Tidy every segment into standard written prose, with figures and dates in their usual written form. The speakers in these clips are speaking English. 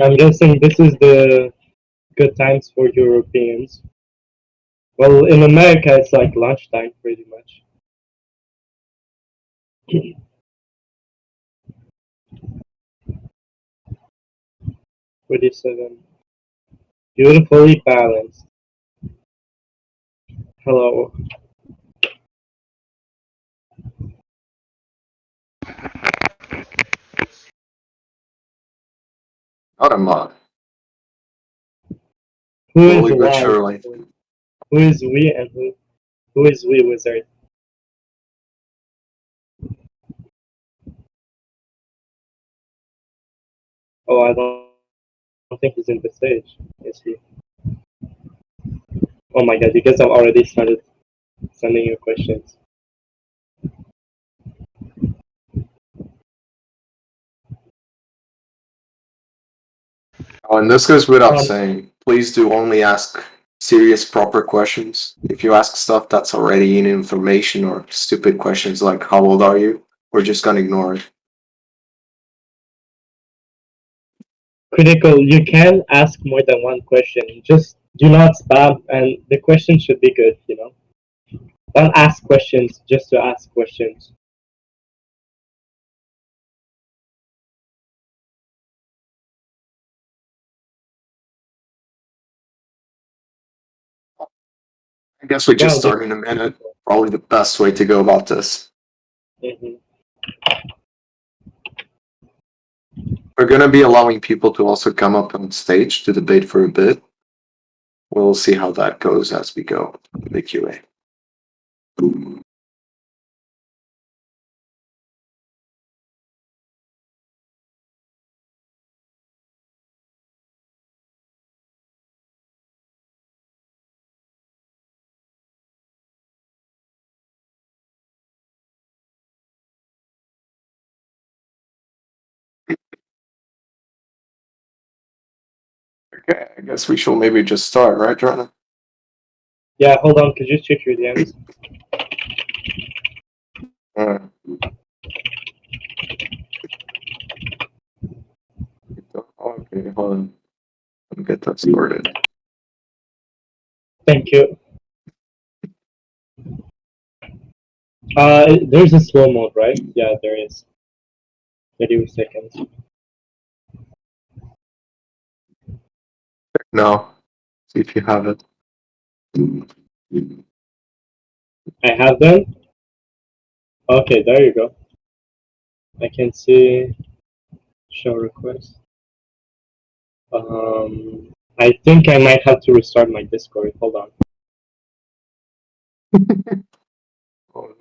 I'm guessing this is the good times for Europeans. Well, in America, it's like lunchtime pretty much. 47. Beautifully balanced. Hello. Not a mod. Who is Slowly but alive? surely. Who is we and who is we wizard? Oh, I don't think he's in the stage. Is he? Oh my god, you guys have already started sending your questions. Oh, and this goes without Um, saying. Please do only ask serious, proper questions. If you ask stuff that's already in information or stupid questions like how old are you, we're just gonna ignore it. Critical, you can ask more than one question. Just do not spam, and the question should be good, you know? Don't ask questions just to ask questions. I guess we just Well, start in a minute. Probably the best way to go about this. mhm. We're gonna be allowing people to also come up on stage to debate for a bit. We'll see how that goes as we go in the QA. Okay, I guess we shall maybe just start, right, Jordan? Yeah, hold on, could you check your DMs? Uh, okay, hold on. Let me get that started. Thank you. There's a slow mode, right? Yeah, there is. 30 seconds. No, see if you have it. I have them. Okay, there you go. I can see show request. I think I might have to restart my Discord. Hold on. Oh,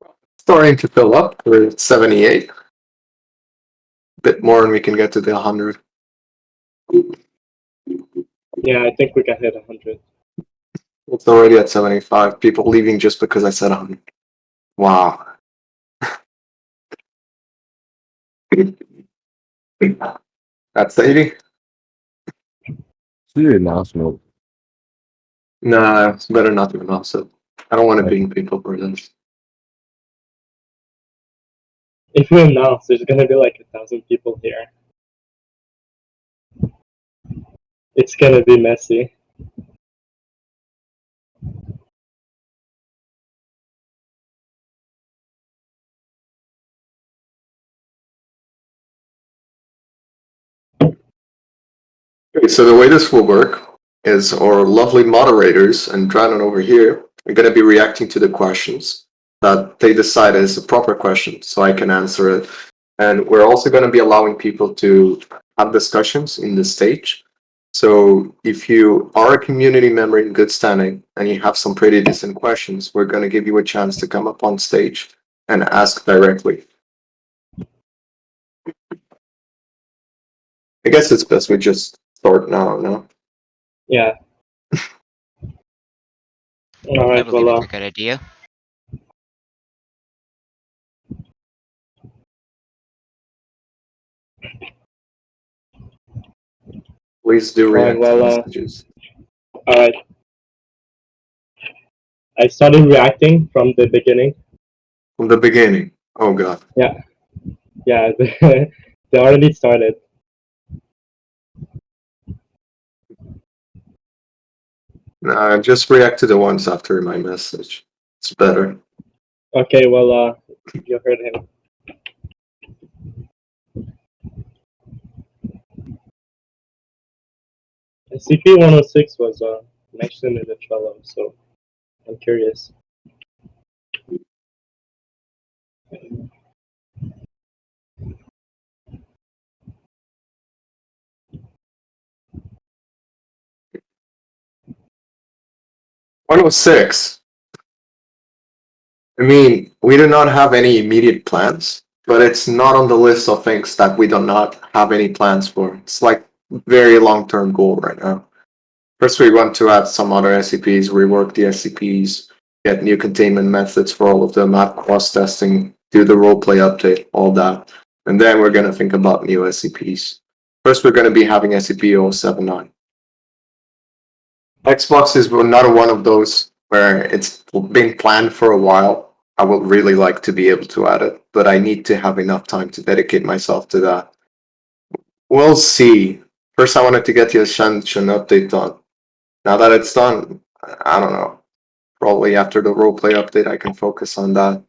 no. Starting to fill up. We're at 78. A bit more and we can get to the 100. Yeah, I think we can hit 100. It's already at 75. People leaving just because I said 100. Wow. That's 80? Do the announcement. Nah, it's better not to announce it. I don't want to ping people for this. If we announce, there's gonna be like 1,000 people here. It's gonna be messy. Okay, so the way this will work is our lovely moderators and Dranon over here are going to be reacting to the questions that they decide is a proper question, so I can answer it. And we're also going to be allowing people to have discussions in the stage. So if you are a community member in good standing and you have some pretty decent questions, we're going to give you a chance to come up on stage and ask directly. I guess it's best we just start now, no? Yeah. I Alright, believe well, it's a good idea. Please do Alright, react to well, messages. alright. I started reacting from the beginning. From the beginning. Oh god. Yeah. Yeah, the They already started. Just react to the ones after my message. It's better. Okay, well, you heard him. SCP-106 was mentioned in the Trello, so I'm curious. One was 6. I mean, we do not have any immediate plans, but it's not on the list of things that we do not have any plans for. It's like very long-term goal right now. First, we want to add some other SCPs, rework the SCPs, get new containment methods for all of them, add cross-testing, do the roleplay update, all that. And then we're going to think about new SCPs. First, we're going to be having SCP-079. Xbox is another one of those where it's been planned for a while. I would really like to be able to add it, but I need to have enough time to dedicate myself to that. We'll see. First, I wanted to get the Ascension update done. Now that it's done, I don't know. Probably after the roleplay update, I can focus on that.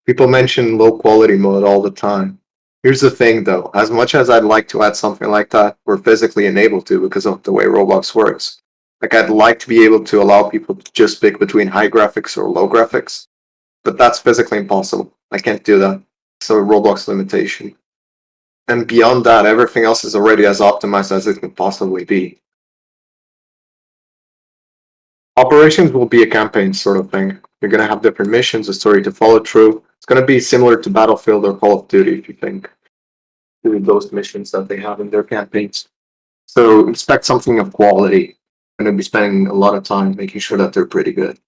People mention low quality mode all the time. Here's the thing though, as much as I'd like to add something like that, we're physically unable to because of the way Roblox works. Like I'd like to be able to allow people to just pick between high graphics or low graphics, but that's physically impossible. I can't do that. It's a Roblox limitation. And beyond that, everything else is already as optimized as it can possibly be. Operations will be a campaign sort of thing. You're going to have different missions, a story to follow through. It's going to be similar to Battlefield or Call of Duty, if you think, to those missions that they have in their campaigns. So expect something of quality. I'm going to be spending a lot of time making sure that they're pretty good.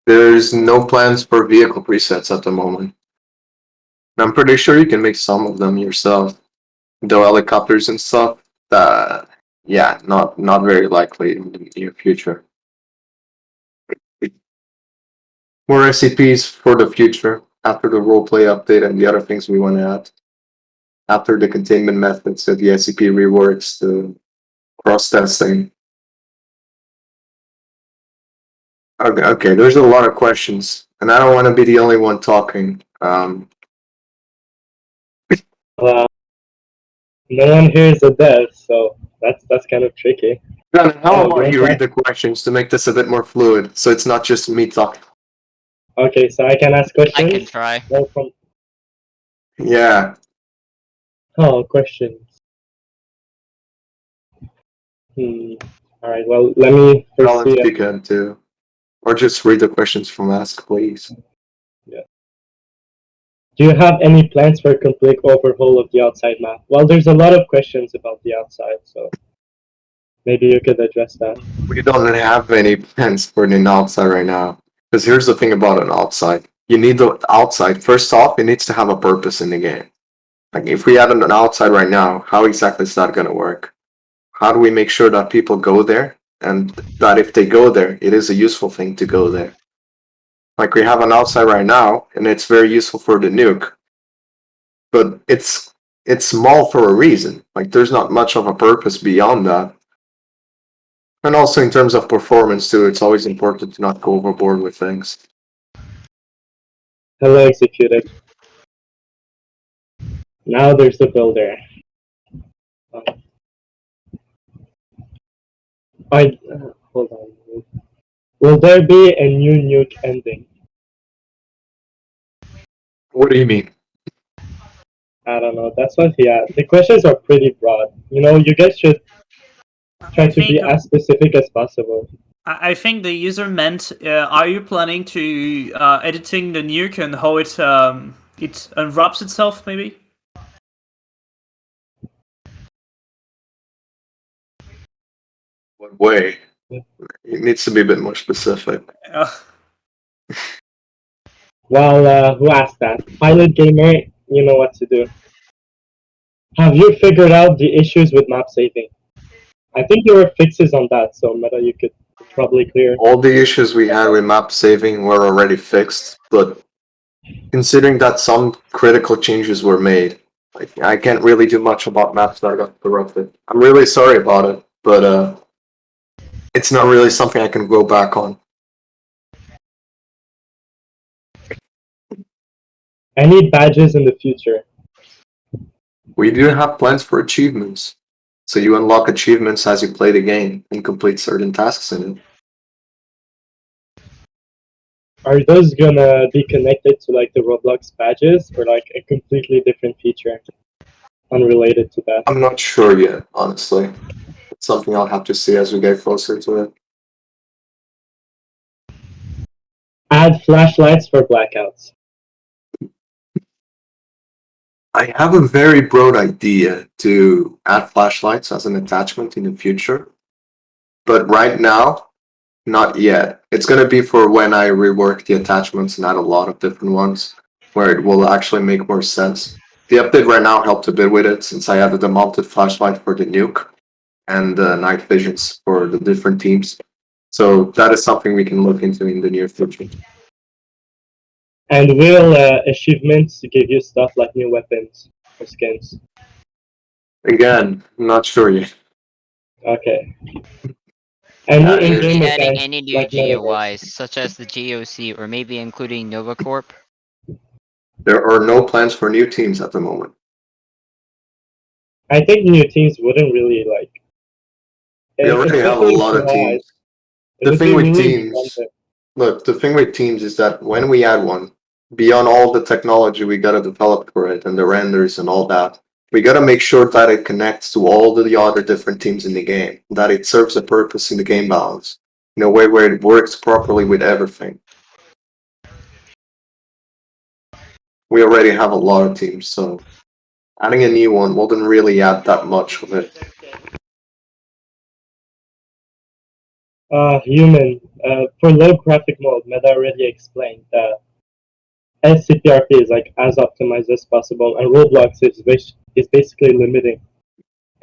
There's no plans for vehicle presets at the moment. I'm pretty sure you can make some of them yourself. Though helicopters and stuff, yeah, not very likely in the near future. More SCPs for the future after the roleplay update and the other things we want to add. After the containment methods, so the SCP reworks, the cross-testing. Okay, there's a lot of questions, and I don't want to be the only one talking. No one here is a dev, so that's kind of tricky. Then how about you you want read the questions to make this a bit more fluid, so it's not just me talking? Okay, so I can ask questions. I can try. Well, from Yeah. questions. All right. Well, let me first Alan, see. you can too, or just read the questions from Ask, please. Yeah. Do you have any plans for a complete overhaul of the outside map? Well, there's a lot of questions about the outside, so maybe you could address that. We don't have any plans for an outside right now. Because here's the thing about an outside. You need the outside. First off, it needs to have a purpose in the game. Like if we had an outside right now, how exactly is that going to work? How do we make sure that people go there and that if they go there, it is a useful thing to go there? Like we have an outside right now, and it's very useful for the nuke, but it's small for a reason. Like there's not much of a purpose beyond that. And also in terms of performance too, it's always important to not go overboard with things. Hello, executed. Now there's the builder. Hold on. Will there be a new nuke ending? What do you mean? I don't know. That's what he asked. The questions are pretty broad. You guys should try to be as specific as possible. I think the user meant, are you planning to editing the nuke and how it unwraps itself, maybe? What way? It needs to be a bit more specific. Well, who asked that? Pilot Gamer, you know what to do. Have you figured out the issues with map saving? I think there were fixes on that, so Meta, you could probably clear. All the issues we had with map saving were already fixed, but considering that some critical changes were made, I can't really do much about maps that got corrupted. I'm really sorry about it, but it's not really something I can go back on. I need badges in the future. We do have plans for achievements, so you unlock achievements as you play the game and complete certain tasks in it. Are those gonna be connected to like the Roblox badges or like a completely different feature unrelated to that? I'm not sure yet, honestly. It's something I'll have to see as we get closer to it. Add flashlights for blackouts. I have a very broad idea to add flashlights as an attachment in the future, but right now, not yet. It's going to be for when I rework the attachments and add a lot of different ones, where it will actually make more sense. The update right now helped a bit with it since I added a mounted flashlight for the nuke and the night visions for the different teams. So that is something we can look into in the near future. And will achievements give you stuff like new weapons or skins? Again, not sure yet. Okay. Will Any you in-game be adding events any new like metaverse? GUIs, such as the GOC, or maybe including NovaCorp? There are no plans for new teams at the moment. I think new teams wouldn't really like. We already have a especially lot of QNA, teams. it The would thing be with really teams, expensive. look, the thing with teams is that when we add one, beyond all the technology we gotta develop for it and the renders and all that, we gotta make sure that it connects to all the other different teams in the game, that it serves a purpose in the game balance, in a way where it works properly with everything. We already have a lot of teams, so adding a new one wouldn't really add that much of it. Human. For low graphic mode, Meta already explained that SCPRP is like as optimized as possible, and Roblox is basically limiting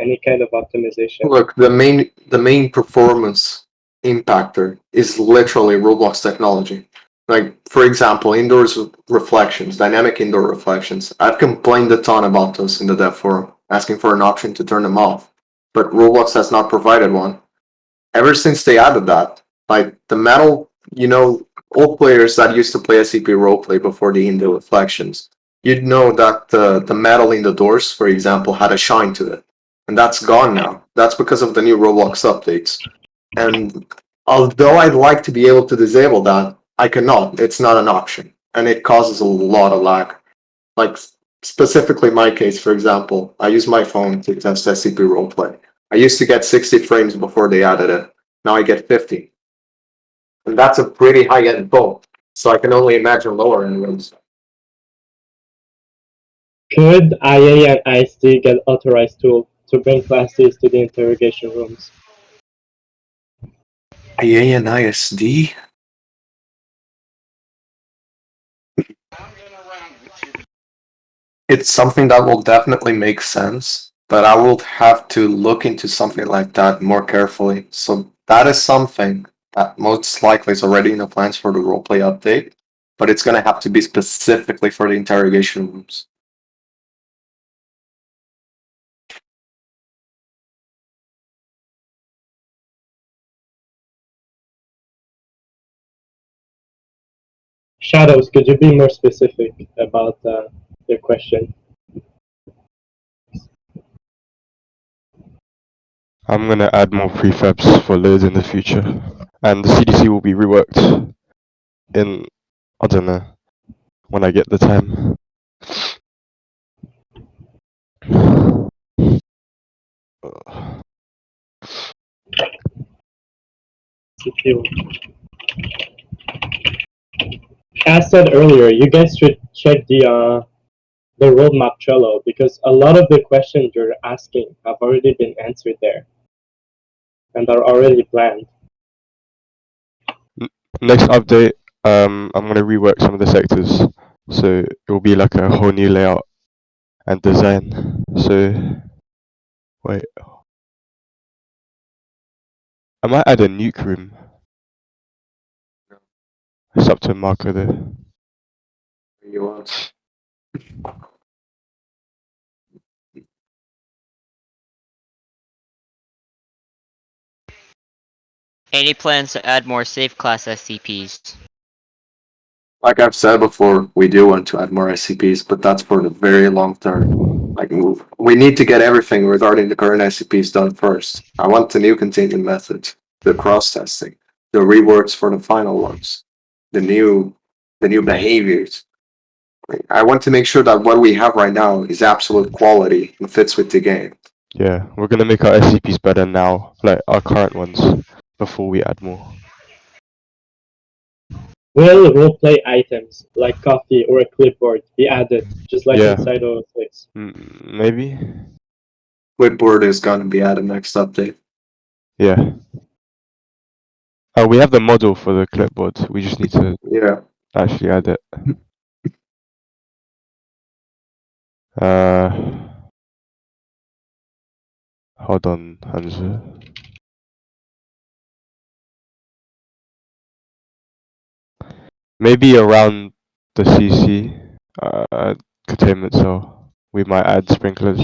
any kind of optimization. Look, the main performance impactor is literally Roblox technology. Like, for example, indoors reflections, dynamic indoor reflections. I've complained a ton about those in the dev forum, asking for an option to turn them off. But Roblox has not provided one. Ever since they added that, like the metal, all players that used to play SCP roleplay before the indoor reflections, you'd know that the metal in the doors, for example, had a shine to it. And that's gone now. That's because of the new Roblox updates. And although I'd like to be able to disable that, I cannot. It's not an option. And it causes a lot of lag. Like, specifically my case, for example, I use my phone to test SCP roleplay. I used to get 60 frames before they added it. Now I get 50. And that's a pretty high-end phone. So I can only imagine lower end ones. Could IA and ISD get authorized to bring classes to the interrogation rooms? IA and ISD? It's something that will definitely make sense, but I will have to look into something like that more carefully. So that is something that most likely is already in the plans for the roleplay update, but it's going to have to be specifically for the interrogation rooms. Shadows, could you be more specific about your question? I'm gonna add more prefabs for loads in the future, and the CDC will be reworked in, I don't know, when I get the time. As said earlier, you guys should check the roadmap Trello because a lot of the questions you're asking have already been answered there and are already planned. Next update, I'm gonna rework some of the sectors, so it will be like a whole new layout and design. So, wait, I might add a nuke room It's up to Marco there. You want? Any plans to add more safe class SCPs? Like I've said before, we do want to add more SCPs, but that's for the very long term. Like we need to get everything regarding the current SCPs done first. I want the new containment methods, the cross testing, the reworks for the final ones, the new behaviors. I want to make sure that what we have right now is absolute quality and fits with the game. Yeah, we're gonna make our SCPs better now, like our current ones, before we add more. Will roleplay items like coffee or a clipboard be added, just like Yeah. inside 06? Maybe? Clipboard is gonna be added next update. Yeah. Oh, we have the model for the clipboard. We just need to Yeah. actually add it. Hold on, Hansa. Maybe around the CC containment cell, we might add sprinklers.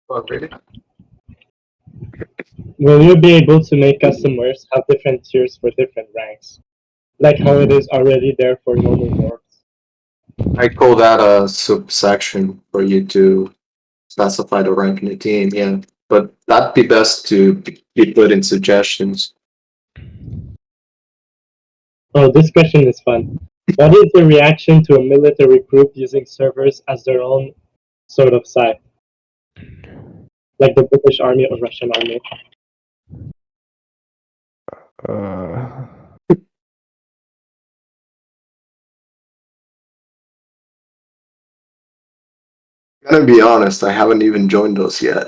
Oh, really? Will you be able to make customers have different tiers for different ranks? Like how it is already there for normal morphs? I call that a subsection for you to specify the rank in the team, yeah. But that'd be best to be put in suggestions. Oh, this question is fun. What is the reaction to a military group using servers as their own sort of site? Like the British Army or Russian Army? Uh, I'm gonna be honest, I haven't even joined those yet.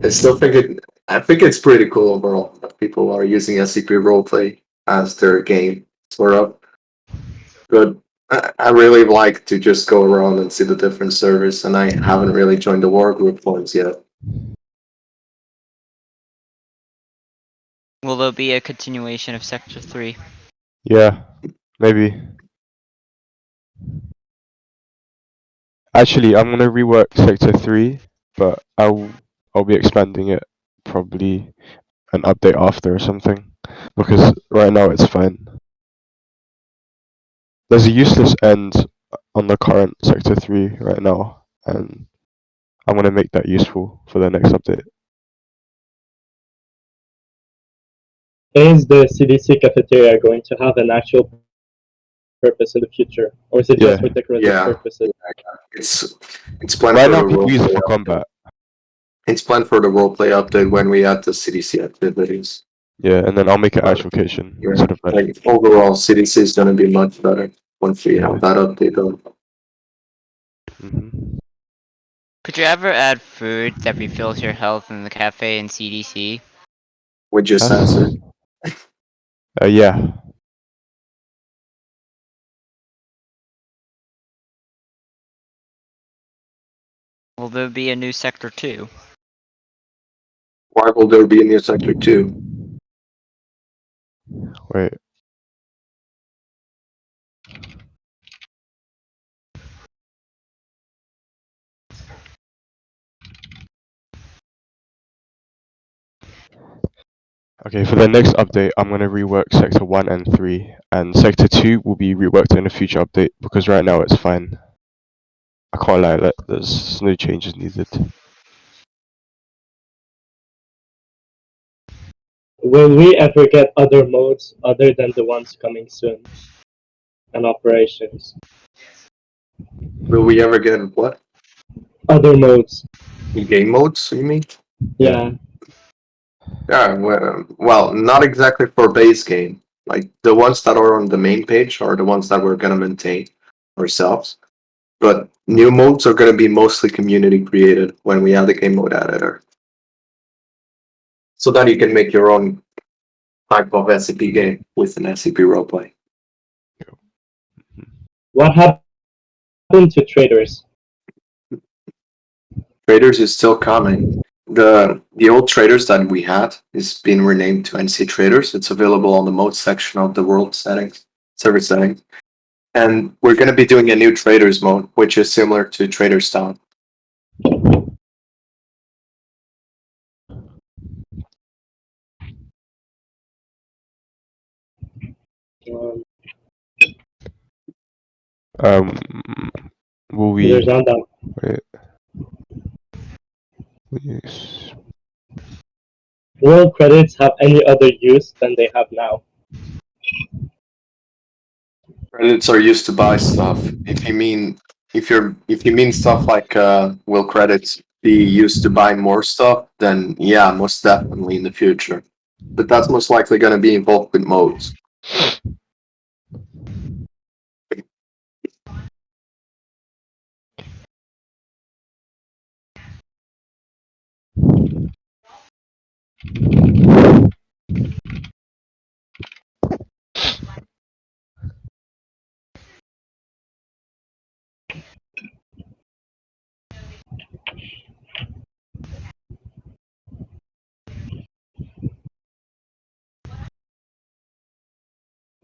I think it's pretty cool overall that people are using SCP roleplay as their game, sort of. But I really like to just go around and see the different servers, and I haven't really joined the war group ones yet. Will there be a continuation of Sector 3? yeah, maybe. Actually, I'm gonna rework Sector 3, but I'll be expanding it probably an update after or something, because right now it's fine. There's a useless end on the current Sector 3 right now, and I'm gonna make that useful for the next update. Is the CDC cafeteria going to have an actual purpose in the future? Or is it just for decorative Yeah. purposes? It's planned Right for now, the people use it roleplay for update. combat. It's planned for the roleplay update when we add the CDC activities. Yeah, and then I'll make it Right. actual location Yeah. instead of like. Like overall, CDC is gonna be much better once we Yeah. have that update done. Mhm. Could you ever add food that refills your health in the cafe in CDC? We just Yes. answered. Yeah. Will there be a new Sector 2? Why will there be a new sector 2? Wait. Okay, for the next update, I'm gonna rework Sector 1 and 3, and Sector 2 will be reworked in a future update because right now it's fine. I can't lie, like, there's no changes needed. Will we ever get other modes other than the ones coming soon? And operations? Will we ever get what? Other modes. Game modes, you mean? Yeah. Yeah, well, not exactly for base game. Like the ones that are on the main page are the ones that we're gonna maintain ourselves. But new modes are gonna be mostly community created when we add the game mode editor. so that you can make your own type of SCP game with an SCP roleplay. What happened to traders? Traders is still coming. The old traders that we had is being renamed to NC Traders. It's available on the mode section of the world settings, server settings. And we're going to be doing a new traders mode, which is similar to Traders Town. Um, Will we? there's none down. Wait. Yes. Will credits have any other use than they have now? Credits are used to buy stuff. If you mean stuff like will credits be used to buy more stuff, then yeah, most definitely in the future. But that's most likely going to be involved with modes.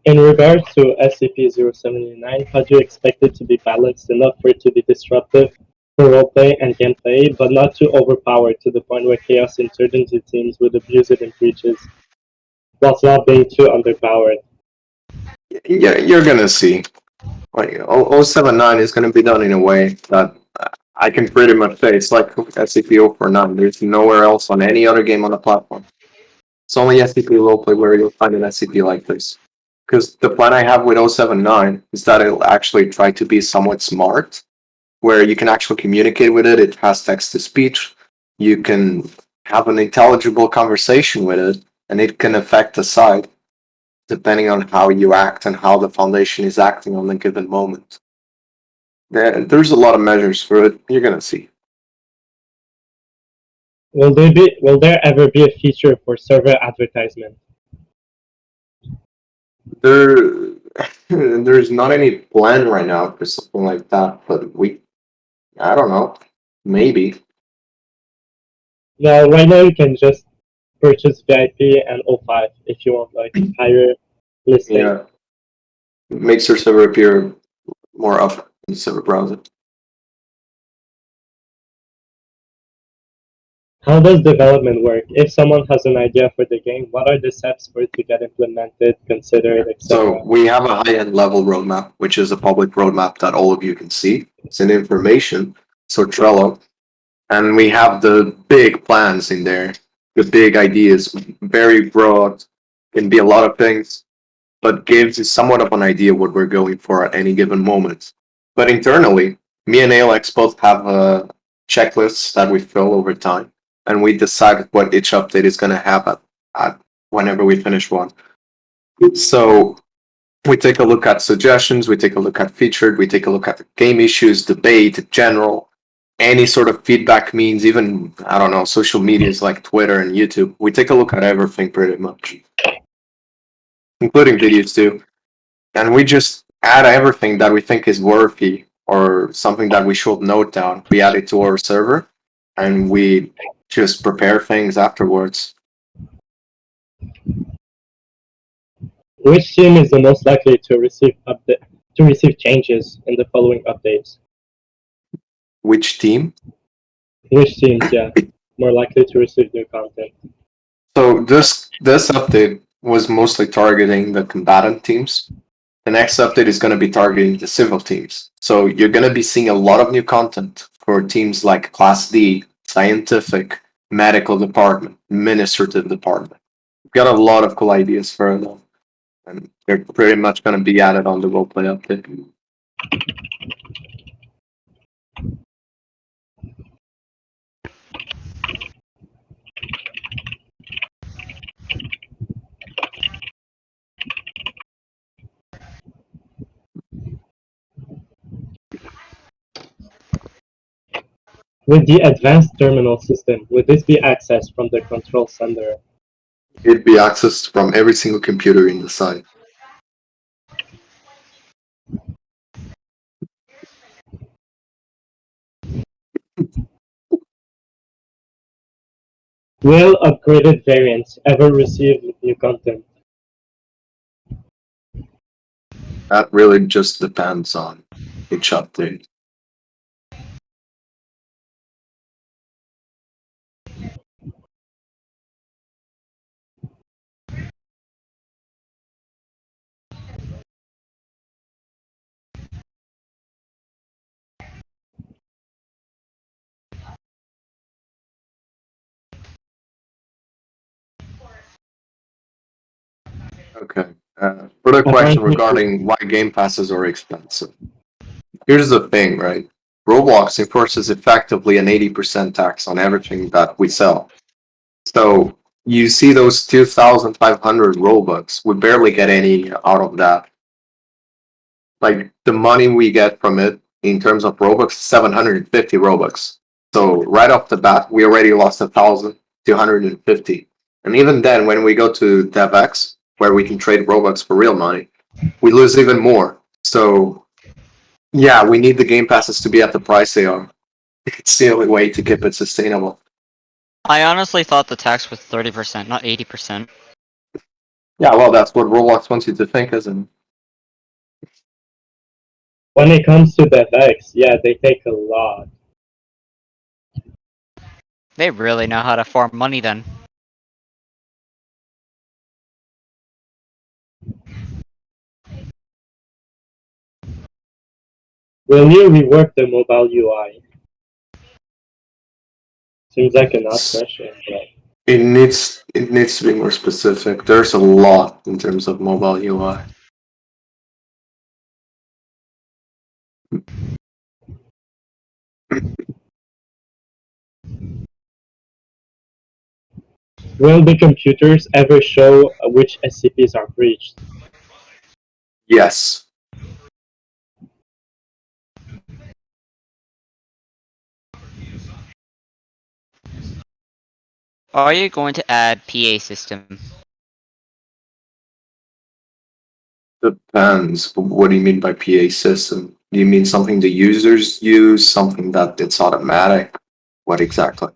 In regards to SCP-079, how do you expect it to be balanced enough for it to be disruptive for roleplay and gameplay, but not too overpowered to the point where Chaos Insurgency teams would abuse it in breaches, whilst not being too underpowered? Yeah, you're going to see. Like 079 is going to be done in a way that I can pretty much say it's like SCP-049. There's nowhere else on any other game on the platform. It's only SCP roleplay where you'll find an SCP like this. Because the plan I have with 079 is that it'll actually try to be somewhat smart, where you can actually communicate with it. It has text to speech. You can have an intelligible conversation with it, and it can affect the side depending on how you act and how the Foundation is acting on a given moment. There's a lot of measures for it. You're gonna see. Will there ever be a feature for server advertisement? There's not any plan right now for something like that, but I don't know, maybe. No, right now you can just purchase VIP and O5 if you want like higher listing. Yeah, it makes your server appear more up in the server browser. How does development work? If someone has an idea for the game, what are the steps for it to get implemented, considered, etc.? So we have a high-end level roadmap, which is a public roadmap that all of you can see. It's in information, so Trello. And we have the big plans in there, the big ideas, very broad, can be a lot of things, but gives you somewhat of an idea what we're going for at any given moment. But internally, me and Alex both have checklists that we fill over time, and we decide what each update is going to have at whenever we finish one. So we take a look at suggestions, we take a look at featured, we take a look at the game issues, debate, general, any sort of feedback means, even, I don't know, social medias like Twitter and YouTube. We take a look at everything pretty much, including videos too. And we just add everything that we think is worthy or something that we should note down. We add it to our server and we just prepare things afterwards. Which team is the most likely to receive changes in the following updates? Which team? Which teams, yeah, more likely to receive new content? So this update was mostly targeting the combatant teams. The next update is going to be targeting the civil teams. So you're going to be seeing a lot of new content for teams like Class D, Scientific, Medical Department, Administrative Department. We've got a lot of cool ideas for them, and they're pretty much going to be added on the roleplay update. With the advanced terminal system, would this be accessed from the control center? It'd be accessed from every single computer in the site. Will upgraded variants ever receive new content? That really just depends on each update. Okay. For the question Apparently, regarding why game passes are expensive. Here's the thing, right? Roblox enforces effectively an 80% tax on everything that we sell. So you see those 2,500 Robux, we barely get any out of that. Like the money we get from it in terms of Robux, 750 Robux. So right off the bat, we already lost 1,250. And even then, when we go to DevX, where we can trade Robux for real money, we lose even more. So yeah, we need the game passes to be at the price they are. It's the only way to keep it sustainable. I honestly thought the tax was 30%, not 80%. Yeah, well, that's what Roblox wants you to think, isn't it? when it comes to the effects, yeah, they take a lot. They really know how to farm money then. Will you rework the mobile UI? Seems like an odd question, but It needs to be more specific. There's a lot in terms of mobile UI. will the computers ever show which SCPs are breached? Yes. Are you going to add PA system? Depends. What do you mean by PA system? Do you mean something the users use, something that it's automatic? What exactly?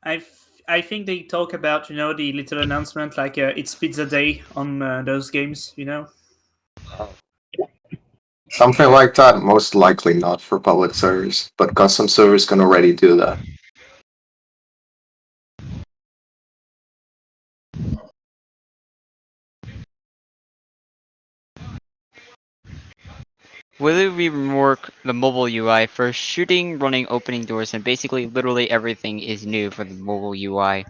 I think they talk about the little announcement like it speeds a day on those games. Something like that, most likely not for public servers, but custom servers can already do that. Will you rework the mobile UI for shooting, running, opening doors, and basically literally everything is new for the mobile UI?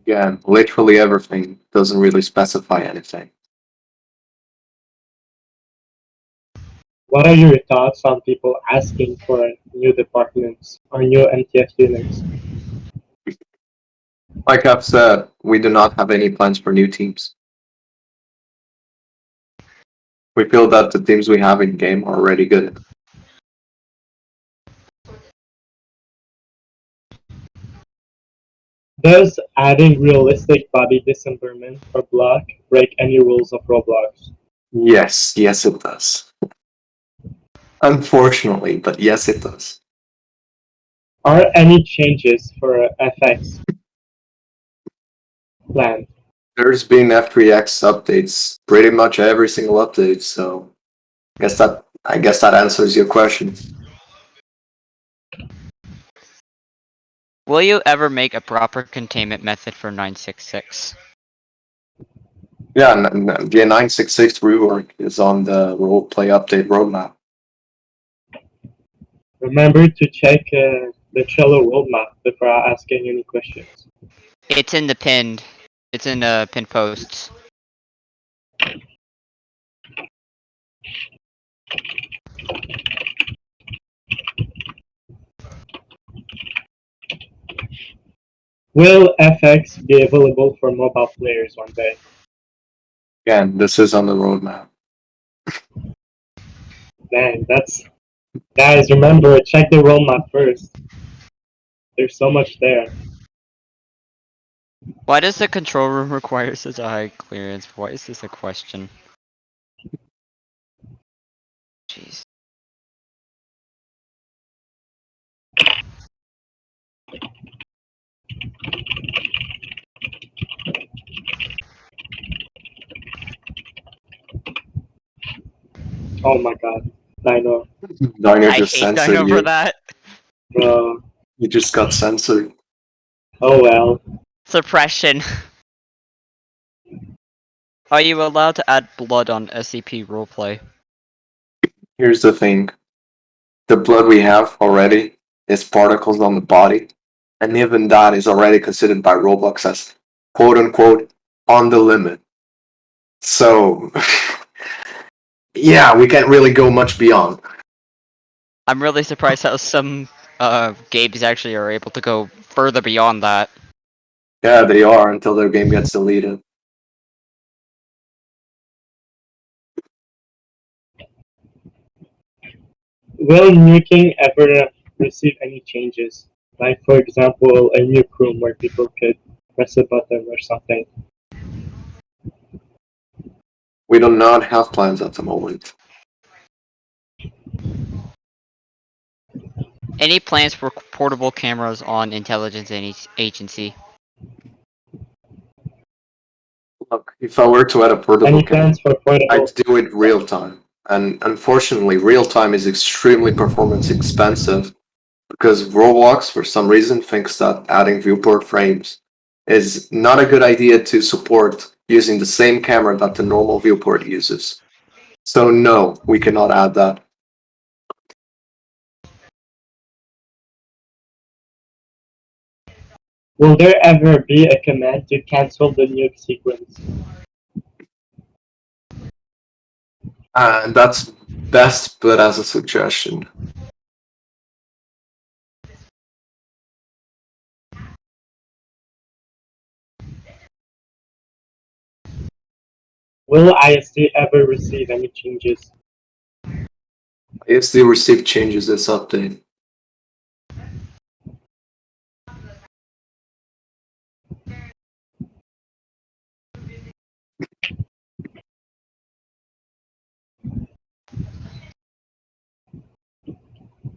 Again, literally everything doesn't really specify anything. What are your thoughts on people asking for new departments or new MTF units? Like I've said, we do not have any plans for new teams. We feel that the teams we have in game are already good. Does adding realistic body dismemberment for block break any rules of Roblox? Yes, yes, it does. Unfortunately, but yes, it does. Are any changes for FX planned? There's been F3X updates pretty much every single update, so I guess that answers your question. Will you ever make a proper containment method for 966? Yeah, the 966 rework is on the roleplay update roadmap. Remember to check the Trello roadmap before asking any questions. It's in the pinned. It's in the pinned posts. Will FX be available for mobile players one day? Again, this is on the roadmap. Man, that's... Guys, remember, check the role map first. There's so much there. Why does the control room require such a high clearance? Why is this a question? Jeez. Oh my god. Dino. Dino I just hate censored Dino you. for that. Bro. You just got censored. Oh well. Suppression. Are you allowed to add blood on SCP roleplay? Here's the thing. The blood we have already is particles on the body, and even that is already considered by Roblox as quote unquote on the limit. So yeah, we can't really go much beyond. I'm really surprised how some games actually are able to go further beyond that. Yeah, they are until their game gets deleted. Will nuking ever receive any changes? Like, for example, a nuke room where people could press a button or something. We do not have plans at the moment. Any plans for portable cameras on intelligence agency? Look, if I were to add a portable Any camera, plans for portable? I'd do it real time. And unfortunately, real time is extremely performance expensive because Roblox, for some reason, thinks that adding viewport frames is not a good idea to support using the same camera that the normal viewport uses. So no, we cannot add that. Will there ever be a command to cancel the nuke sequence? And that's best, but as a suggestion. Will ISD ever receive any changes? ISD received changes this update.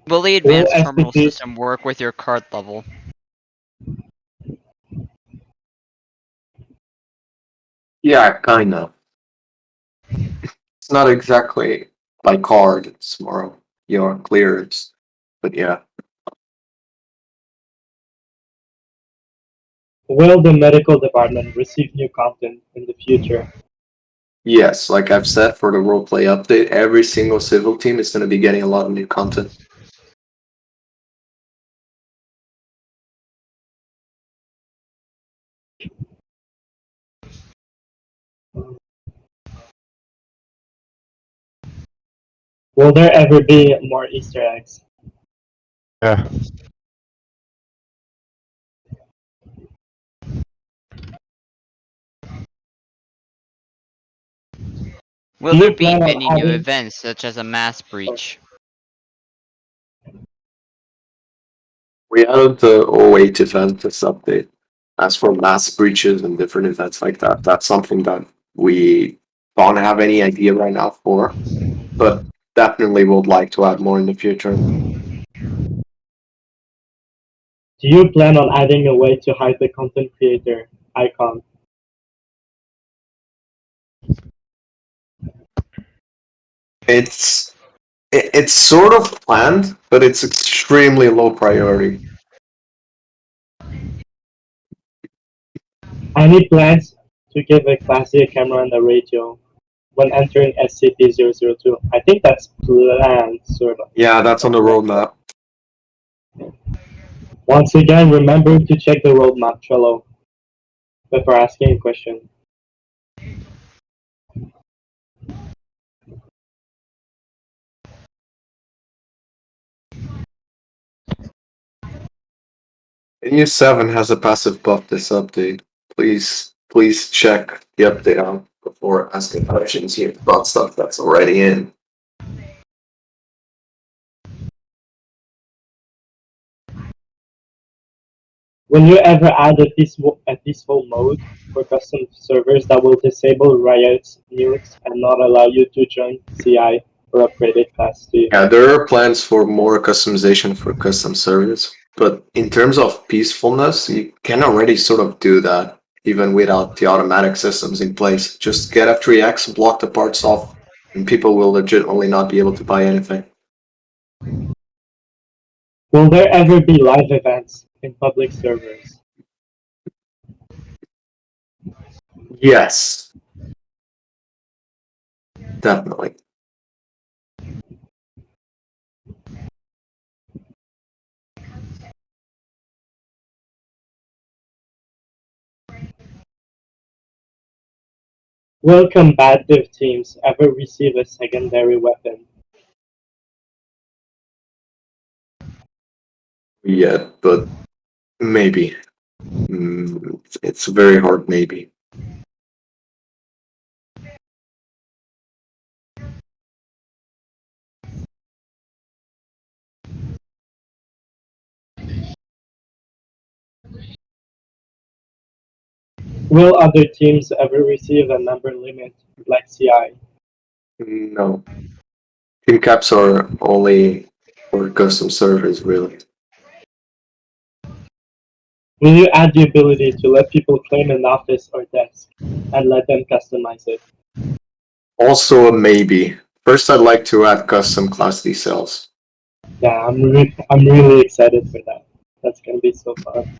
Will the Will advanced terminal SCP system work with your card level? Yeah, kinda. It's not exactly by card, it's more your clearance. But yeah. Will the medical department receive new content in the future? Yes, like I've said for the roleplay update, every single civil team is going to be getting a lot of new content. Will there ever be more Easter eggs? Yeah. Will Do there you be plan on any new adding? events such as a mass breach? We added the O8 event this update. As for mass breaches and different events like that, that's something that we don't have any idea right now for, but definitely would like to add more in the future. Do you plan on adding a way to hide the content creator icon? It's sort of planned, but it's extremely low priority. Any plans to give a classy a camera and a radio when entering SCP-002? I think that's planned, sort of. Yeah, that's on the roadmap. Once again, remember to check the roadmap, Trello, before asking a question. NU7 has a passive buff this update. Please check the update out before asking questions here about stuff that's already in. Will you ever add a peaceful mode for custom servers that will disable Riot's nukes and not allow you to join CI or upgraded class C? Yeah, there are plans for more customization for custom servers, but in terms of peacefulness, you can already sort of do that even without the automatic systems in place. Just get F3X, block the parts off, and people will legitimately not be able to buy anything. Will there ever be live events in public servers? Yes, definitely. Will combative teams ever receive a secondary weapon? Yeah, but maybe. It's a very hard maybe. Will other teams ever receive a number limit like CI? No. Team caps are only for custom servers, really. Will you add the ability to let people claim an office or desk and let them customize it? Also a maybe. First, I'd like to add custom class D cells. Yeah, I'm really excited for that. That's gonna be so fun.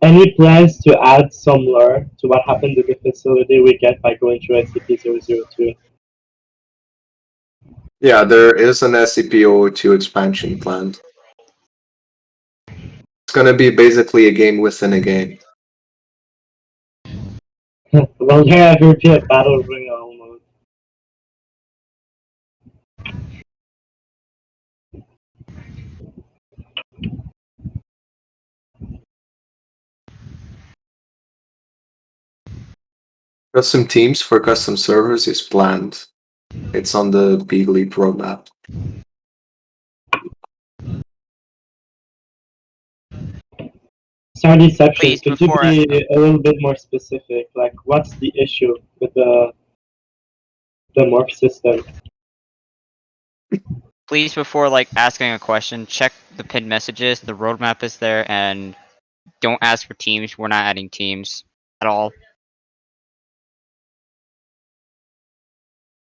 Any plans to add some lore to what happened to the facility we get by going through SCP-002? Yeah, there is an SCP-002 expansion planned. It's gonna be basically a game within a game. Will there ever be a battle royale mode? Custom teams for custom servers is planned. It's on the Big Leap roadmap. Star Deception, Please, could you before be a little bit more specific? Like, what's the issue with the morph system? please before like asking a question, check the pinned messages. The roadmap is there, and don't ask for teams. We're not adding teams at all.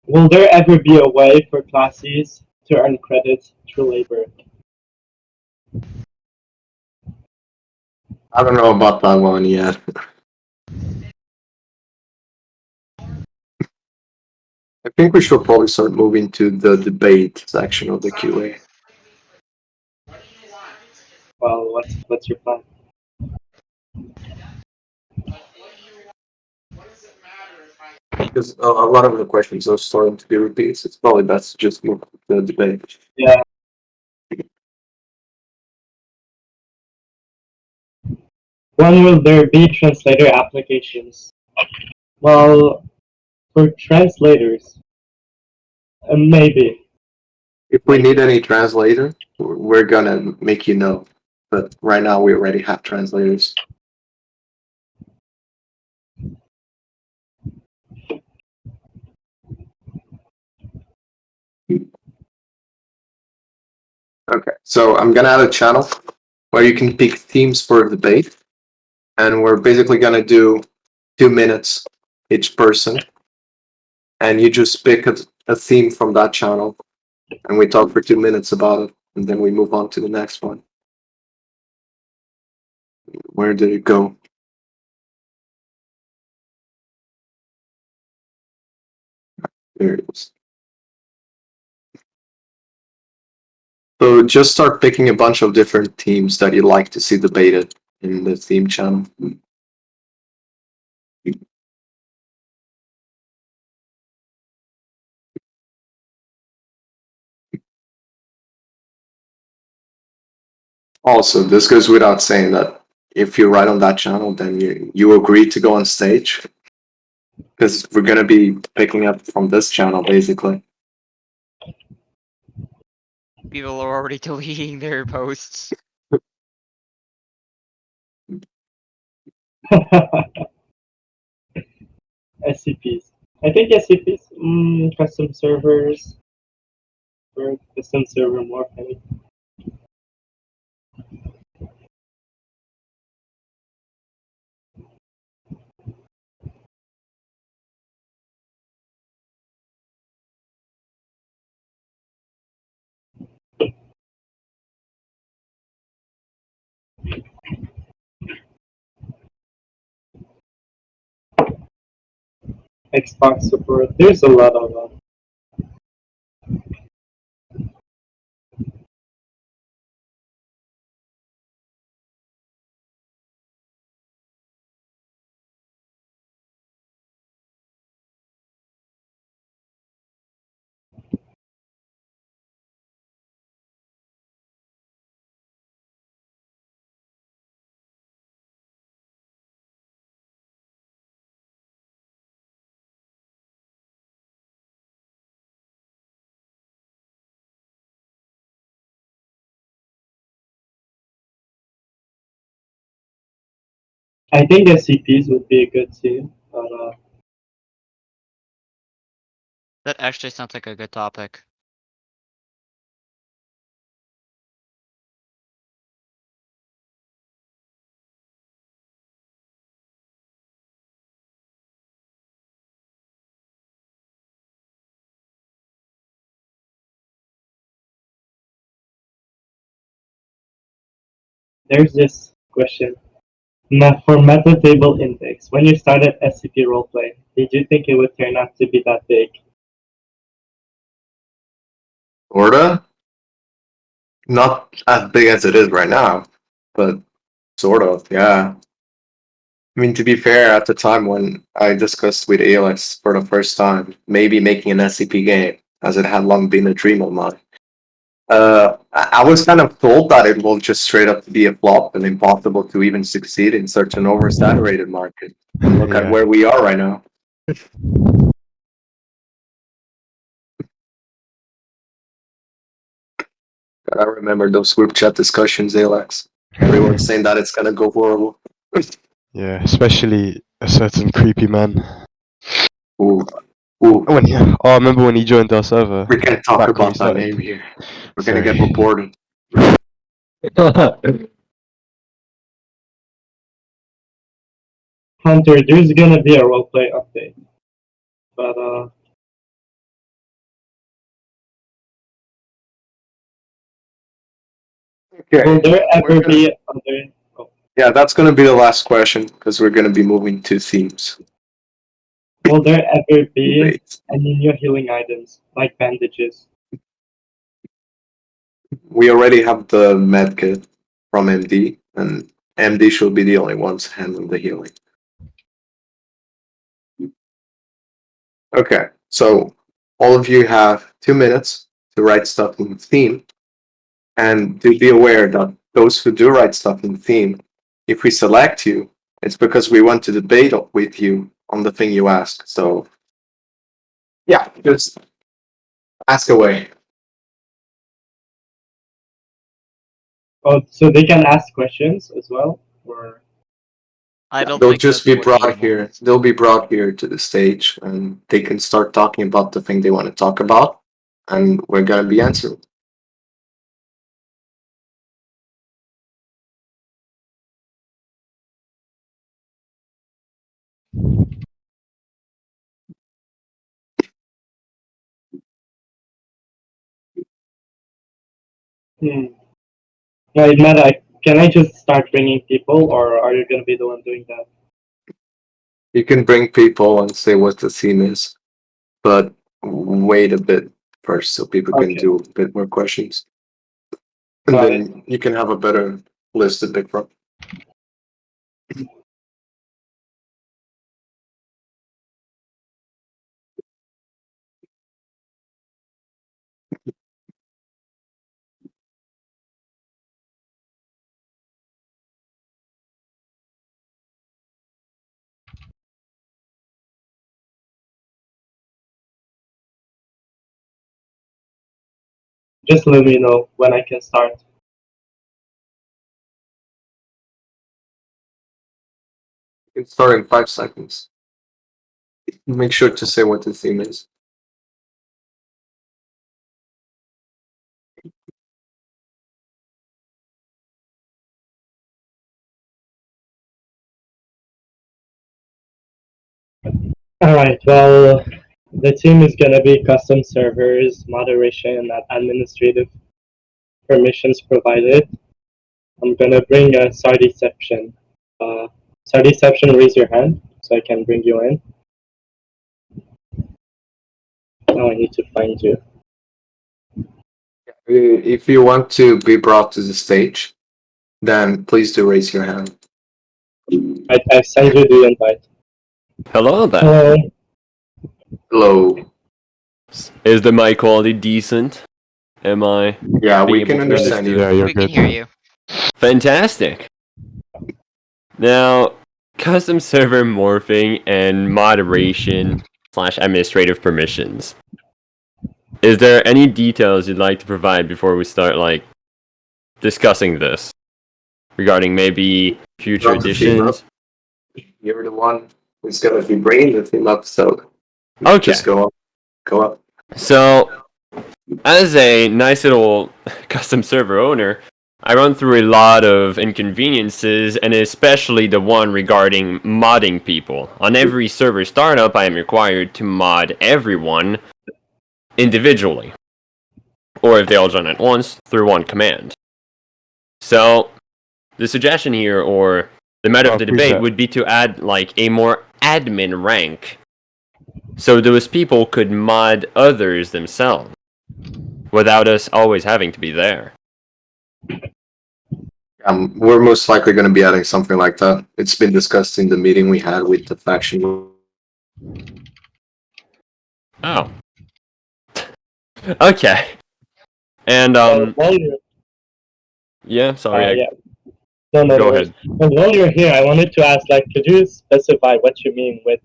Will there ever be a way for classes to earn credits through labor? I don't know about that one yet. I think we should probably start moving to the debate section of the QA. Well, what's your plan? Because a lot of the questions are starting to be repeats. It's probably best to just move to the debate. Yeah. When will there be translator applications? Well, for translators, maybe. If we need any translator, we're gonna make you know. But right now we already have translators. Okay, so I'm gonna add a channel where you can pick themes for debate, and we're basically gonna do 2 minutes each person, and you just pick a theme from that channel, and we talk for 2 minutes about it, and then we move on to the next one. Where did it go? There it is. So just start picking a bunch of different themes that you'd like to see debated in the theme channel. Also, this goes without saying that if you write on that channel, then you agree to go on stage, because we're gonna be picking up from this channel basically. People are already deleting their posts. SCPs. I think SCPs, custom servers, or custom server more funny. Xbox support. There's a lot of them. I think SCPs would be a good team, but That actually sounds like a good topic. there's this question. For meta table index, when you started SCP roleplay, did you think it would turn out to be that big? Sorta. Not as big as it is right now, but sort of, yeah. I mean, to be fair, at the time when I discussed with Alex for the first time, maybe making an SCP game, as it had long been a dream of mine, I was kind of told that it will just straight up be a flop and impossible to even succeed in such an oversaturated market. And look at Yeah. where we are right now. I remember those group chat discussions, Alex. Everyone's saying that it's gonna go horrible. Yeah, especially a certain creepy man. Ooh, ooh, I remember when he joined our server. we can't talk Back when he about that started. name here. We're Sorry. gonna get reported. Hunter, there's gonna be a roleplay update, but Okay. will there We're ever gonna- be other? Oh, Yeah, that's gonna be the last question because we're gonna be moving to themes. will there ever be Wait. any new healing items like bandages? We already have the med kit from MD, and MD should be the only ones handling the healing. Okay, so all of you have 2 minutes to write stuff in theme, and to be aware that those who do write stuff in theme, if we select you, it's because we want to debate with you on the thing you ask. So, yeah, just ask away. Oh, so they can ask questions as well, or I don't They'll think just that's be what brought he here. wants. They'll be brought here to the stage, and they can start talking about the thing they want to talk about, and we're gonna be answering. Right, Meta, can I just start bringing people, or are you gonna be the one doing that? You can bring people and say what the theme is, but wait a bit first so people can Okay. do a bit more questions. And Got then you can have a better list to pick from. Just let me know when I can start. You can start in 5 seconds. Make sure to say what the theme is. Alright, well, the theme is gonna be custom servers, moderation, and administrative permissions provided. I'm gonna bring a Sardeception. Sardeception, raise your hand so I can bring you in. Now I need to find you. If you want to be brought to the stage, then please do raise your hand. I sent you the invite. Hello there. Hello. Hello. Is the mic quality decent? Am I? Yeah, we Being can able to understand you. Yeah, you're We can good. hear you. Fantastic. Now, custom server morphing and moderation / administrative permissions. Is there any details you'd like to provide before we start, like, discussing this? Regarding maybe future Drop the theme editions? You're the one who's gonna be bringing the theme up, so Okay. just go up. Go up. So, as a nice little custom server owner, I run through a lot of inconveniences, and especially the one regarding modding people. On every server startup, I am required to mod everyone individually, or if they all join at once, through one command. So, the suggestion here, or the matter of the debate, would be to add like a more admin rank, so those people could mod others themselves, without us always having to be there. We're most likely going to be adding something like that. It's been discussed in the meeting we had with the faction. Oh. Okay. And While you're, yeah, sorry. yeah. No, Go worries. ahead. Well, while you're here, I wanted to ask, like, could you specify what you mean with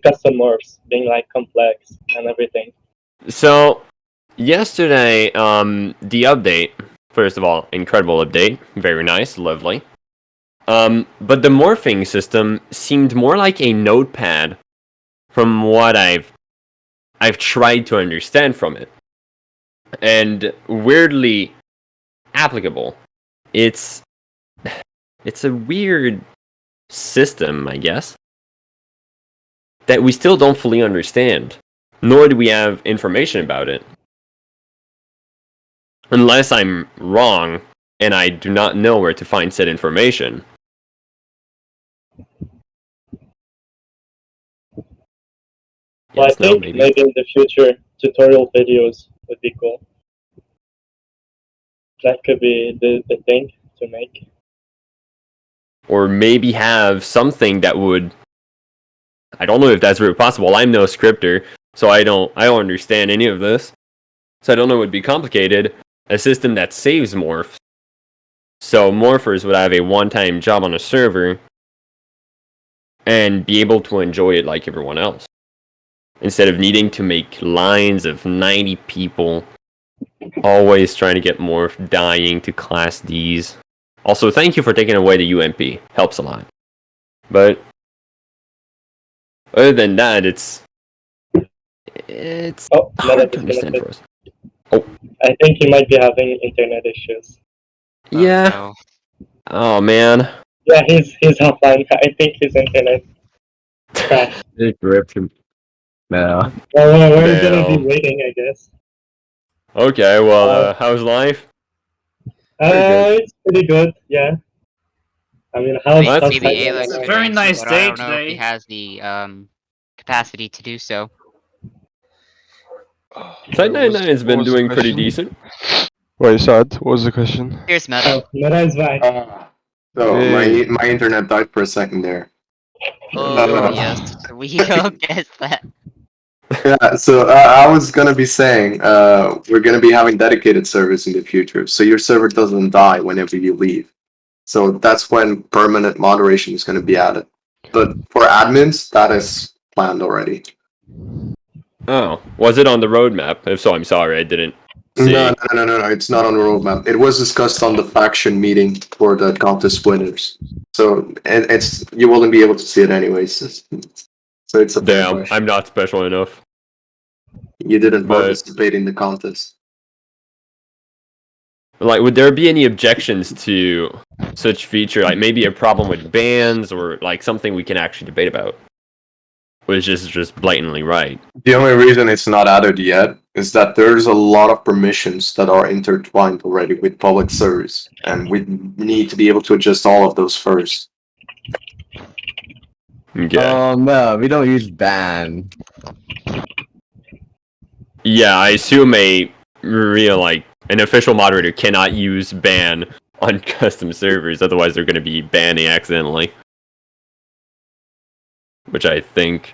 custom morphs being like complex and everything? So, yesterday, the update. First of all, incredible update. Very nice, lovely. But the morphing system seemed more like a notepad from what I've tried to understand from it. And weirdly applicable. It's a weird system, I guess, that we still don't fully understand, nor do we have information about it. Unless I'm wrong, and I do not know where to find said information. Well, Yes, I think maybe in the future, tutorial videos would be cool. That could be the thing to make. Or maybe have something that would... I don't know if that's really possible. I'm no scripter, so I don't understand any of this. So I don't know it would be complicated. A system that saves morphs. So morphers would have a one-time job on a server and be able to enjoy it like everyone else. Instead of needing to make lines of 90 people always trying to get morph, dying to class Ds. Also, thank you for taking away the UMP. Helps a lot. But other than that, it's hard to understand for us. I think he might be having internet issues. Yeah. No. Oh man. Yeah, he's offline. I think his internet crashed. It ripped him. No. Well, we're gonna Damn. be waiting, I guess. Okay, well, how's life? It's pretty good, yeah. I mean, how's Maybe Titan Alex right could now? Very answer, nice but day I don't know if he today. has the capacity to do so. Side 99 has been doing pretty decent. Wait, Sad, what was the question? Here's Metal. Oh, Meta is back. So Hey. my internet died for a second there. Oh, yes. We all guess that. Yeah, so I was gonna be saying, we're gonna be having dedicated servers in the future, so your server doesn't die whenever you leave. So that's when permanent moderation is gonna be added. But for admins, that is planned already. Oh, was it on the roadmap? If so, I'm sorry, I didn't See. No. It's not on the roadmap. It was discussed on the faction meeting for the contest winners. So it's you wouldn't be able to see it anyways. So it's a fair Damn, question. I'm not special enough. You didn't but- participate in the contest. Like, would there be any objections to such feature? Like, maybe a problem with bans or like something we can actually debate about, which is just blatantly right. The only reason it's not added yet is that there's a lot of permissions that are intertwined already with public service, and we need to be able to adjust all of those first. Okay. No, we don't use ban. Yeah, I assume an official moderator cannot use ban on custom servers, otherwise they're going to be banning accidentally. Which I think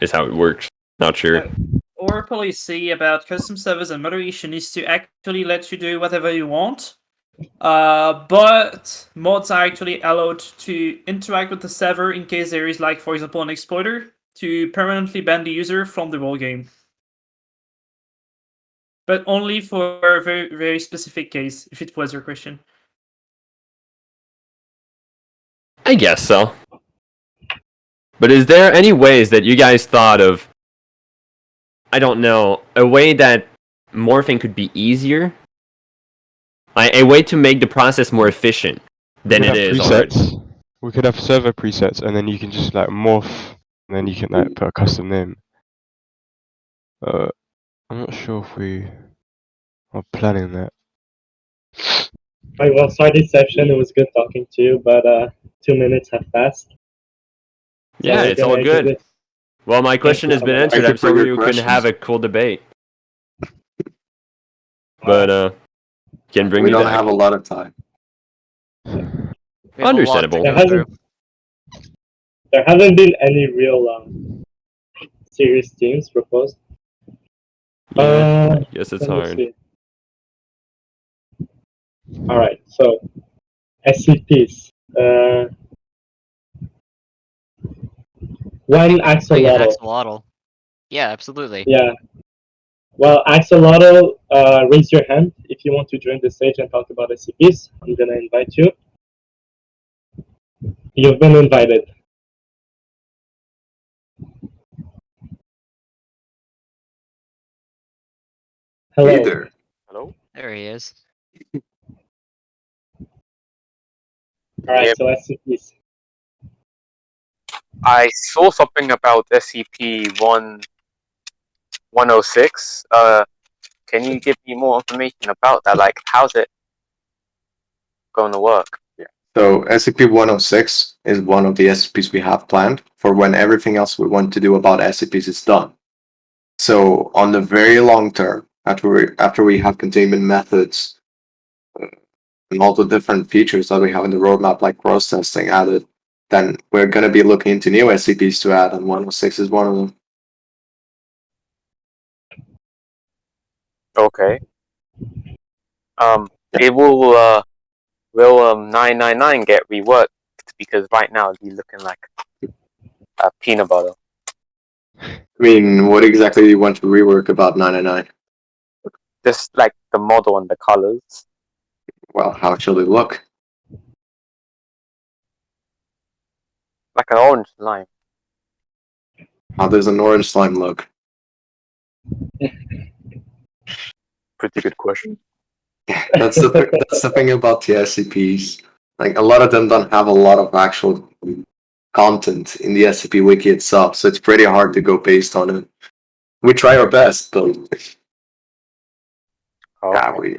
is how it works. Not sure. Our policy about custom servers and moderation is to actually let you do whatever you want. But mods are actually allowed to interact with the server in case there is, like, for example, an exploiter to permanently ban the user from the whole game. But only for a very, very specific case, if it was your question. I guess so. But is there any ways that you guys thought of, I don't know, a way that morphing could be easier? A way to make the process more efficient than it is already. presets. We could have server presets, and then you can just like morph, and then you can like put a custom name. I'm not sure if we are planning that. Right, well, sorry this session. It was good talking to you, but 2 minutes have passed. Yeah, we're it's gonna all do good. this. Well, my question has been Thank answered. you I'm for your sorry we couldn't questions. have a cool debate. But, can bring We me don't back. have a lot of time. We have a lot to Understandable. go There through. haven't been any real serious teams proposed. Yeah, I guess it's Let me hard. see. All right, so SCPs. One Like an axolotl. axolotl. Yeah, absolutely. Yeah. Well, axolotl, raise your hand if you want to join the stage and talk about SCPs. I'm gonna invite you. You've been invited. Hello. Hey there. Hello? There he is. All right, Yep. so SCPs. I saw something about SCP-106. Can you give me more information about that? Like, how's it going to work? So SCP-106 is one of the SCPs we have planned for when everything else we want to do about SCPs is done. So on the very long term, after we have containment methods and all the different features that we have in the roadmap, like cross testing added, then we're going to be looking into new SCPs to add, and 106 is one of them. Okay. It will 999 get reworked, because right now he's looking like a peanut butter. I mean, what exactly do you want to rework about 999? Just like the model and the colors. Well, how shall it look? Like an orange line. How does an orange slime look? Pretty good question. That's the thing about the SCPs. Like, a lot of them don't have a lot of actual content in the SCP wiki itself, so it's pretty hard to go based on it. We try our best, but yeah, Okay.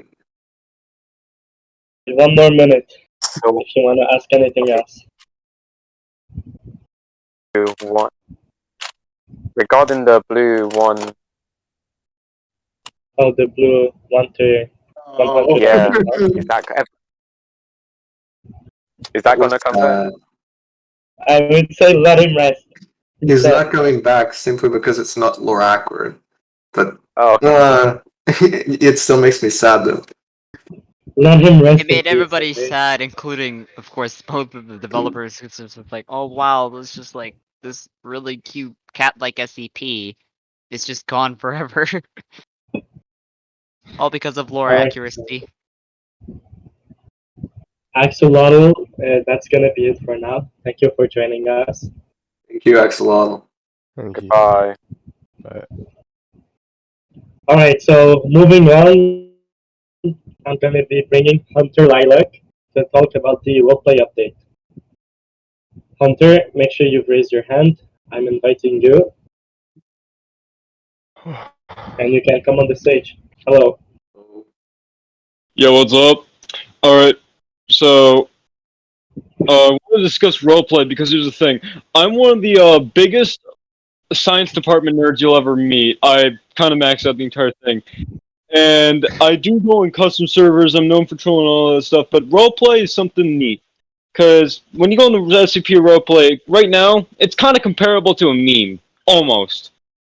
One more minute So if you want to ask anything else. what? Regarding the blue one, Oh, the blue 1 to 100. yeah. Is that gonna come back? I would say let him rest. He's not coming back simply because it's not lore accurate. But Oh, okay. it still makes me sad though. Let him rest. It made in peace, everybody okay? sad, including, of course, both of the developers. It's just like, oh wow, it's just like this really cute cat-like SCP. It's just gone forever. All because of lore Alright, accuracy. Axolotl, that's gonna be it for now. Thank you for joining us. Thank you, Axolotl. Thank you. Goodbye. Bye. Alright, so moving on, I'm gonna be bringing Hunter Lilac to talk about the roleplay update. Hunter, make sure you've raised your hand. I'm inviting you, and you can come on the stage. Hello. Yo, what's up? Alright, so, I want to discuss roleplay because here's the thing. I'm one of the biggest science department nerds you'll ever meet. I kind of max out the entire thing. And I do go in custom servers, I'm known for trolling all that stuff, but roleplay is something neat. Because when you go into SCP roleplay, right now, it's kind of comparable to a meme. Almost.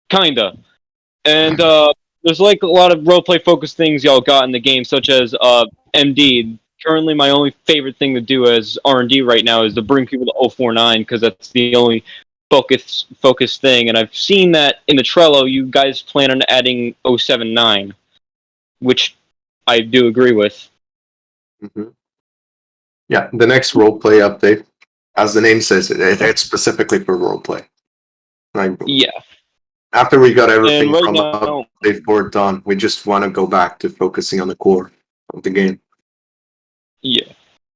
Kinda. And, there's like a lot of roleplay focused things y'all got in the game, such as MD. Currently, my only favorite thing to do as R&D right now is to bring people to 049 because that's the only focus thing. And I've seen that in the Trello, you guys plan on adding 079, which I do agree with. Mm-hmm. Yeah, the next roleplay update, as the name says, it's specifically for roleplay. Right. Yeah. After we got everything And right from now, update 4 done, we just want to go back to focusing on the core of the game. yeah.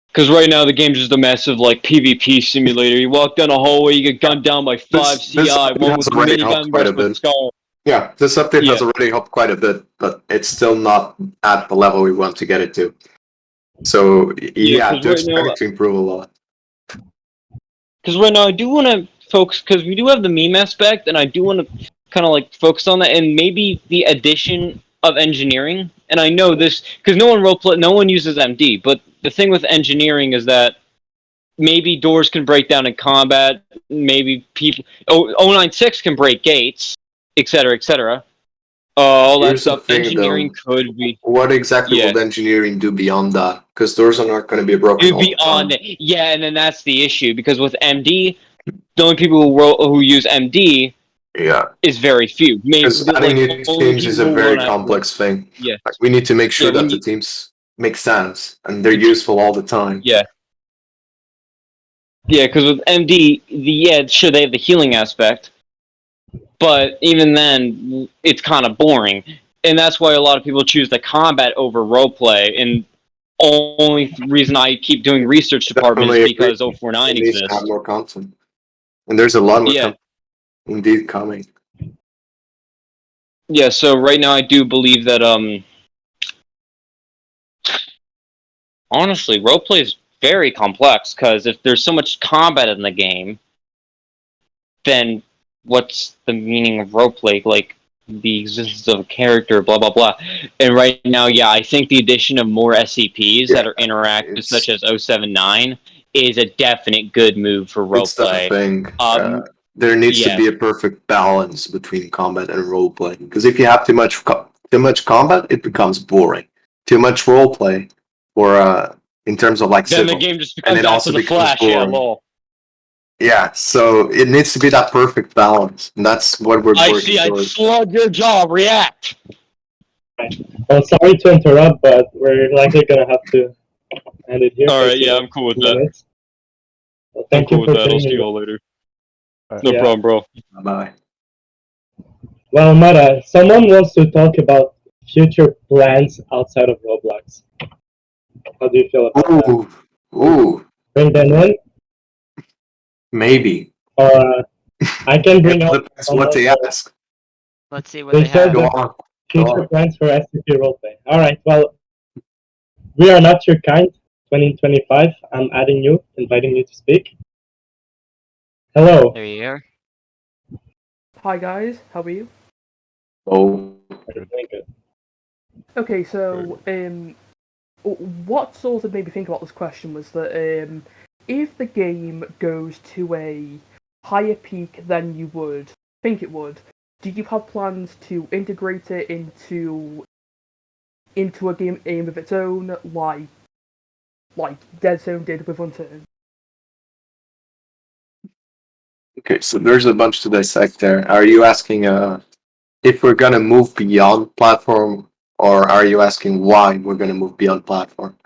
Because right now the game's just a massive like PvP simulator. You walk down a hallway, you get gunned down by 5 CI, update one has with a already helped minigun, quite a rest with bit. Scar. Yeah, this update has Yeah. already helped quite a bit, but it's still not at the level we want to get it to. So yeah, 'cause do right now, expect to improve a lot. Because right now I do want to focus, because we do have the meme aspect, and I do want to kind of like focus on that, and maybe the addition of engineering. And I know this because no one uses MD, but the thing with engineering is that maybe doors can break down in combat, maybe people 096 can break gates, etc., etc. All that Here's the stuff. thing, Engineering though. could be. What exactly Yeah. will the engineering do beyond that? Because doors are not going to be broken It'd all be the time. on, yeah, and then that's the issue because with MD, the only people who use MD Yeah, is very few. Maybe because adding new only teams is people a who very wanna- complex thing. Yeah, Like, we need to make sure Yeah, we that the need- teams make sense and they're useful all the time. yeah, because with MD, sure they have the healing aspect, but even then, it's kind of boring, and that's why a lot of people choose the combat over roleplay. And only reason I keep doing research department Definitely is because agree. 049 It needs to have exists. more content, and there's a lot more Yeah. content indeed coming. Yeah, so right now I do believe that honestly, roleplay is very complex because if there's so much combat in the game, then what's the meaning of roleplay? Like the existence of a character, blah blah blah. And right now, yeah, I think the addition of more SCPs that are interactive, such as 079, is a definite good move for It's the roleplay. thing. There needs to be a perfect balance between combat and roleplay. Because if you have too much combat, it becomes boring. Too much roleplay, or in terms of like Then the civil, game just and becomes it After also the becomes Flash, yeah, boring. lol. Yeah, so it needs to be that perfect balance, and that's what we're I working see, I towards. slug your jaw, react! Well, sorry to interrupt, but we're likely gonna have to end it here. Alright, yeah, I'm cool with that. Minutes. Well, I'm thank cool you with for that. I'll putting see in. you all later. Alright. No Yeah. problem, bro. Bye. Well, Mara, someone wants to talk about future plans outside of Roblox. How do you feel about that? Ooh, Bring them in, maybe. or I can bring up Depends someone what they for ask. Let's see what They they said have. Go that on. future plans for SCP roleplay. All right, well, we are not your kind. 2025. I'm adding you, inviting you to speak. Hello. There you are. Hi guys, how are you? Oh, Are you doing good? Okay, so what sort of made me think about this question was that if the game goes to a higher peak than you would think it would, do you have plans to integrate it into a game of its own, like Dead Zone did with Uncut? okay. So there's a bunch to dissect there. Are you asking if we're gonna move beyond platform Or are you asking why we're going to move beyond platform?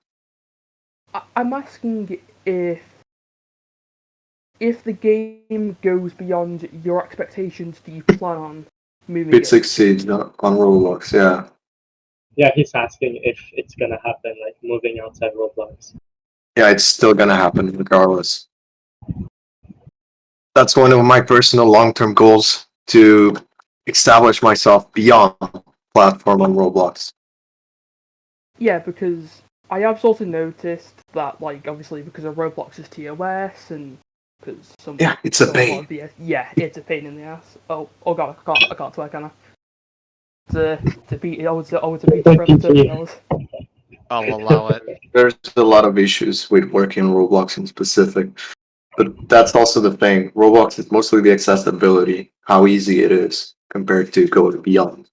I'm asking if the game goes beyond your expectations, do you plan on moving It it? succeeds on Roblox, yeah. Yeah, he's asking if it's gonna happen, like moving outside Roblox. Yeah, it's still going to happen regardless. That's one of my personal long-term goals, to establish myself beyond platform on Roblox. Yeah, because I have sort of noticed that, like, obviously because of Roblox's TOS and because Yeah, it's a pain. Yeah, it's a pain in the ass. Oh god, I can't swear, can I? It's a beat. Oh, it's a beat for over 30 hours. I'll allow it. There's a lot of issues with working on Roblox in specific, but that's also the thing. Roblox is mostly the accessibility, how easy it is compared to going beyond.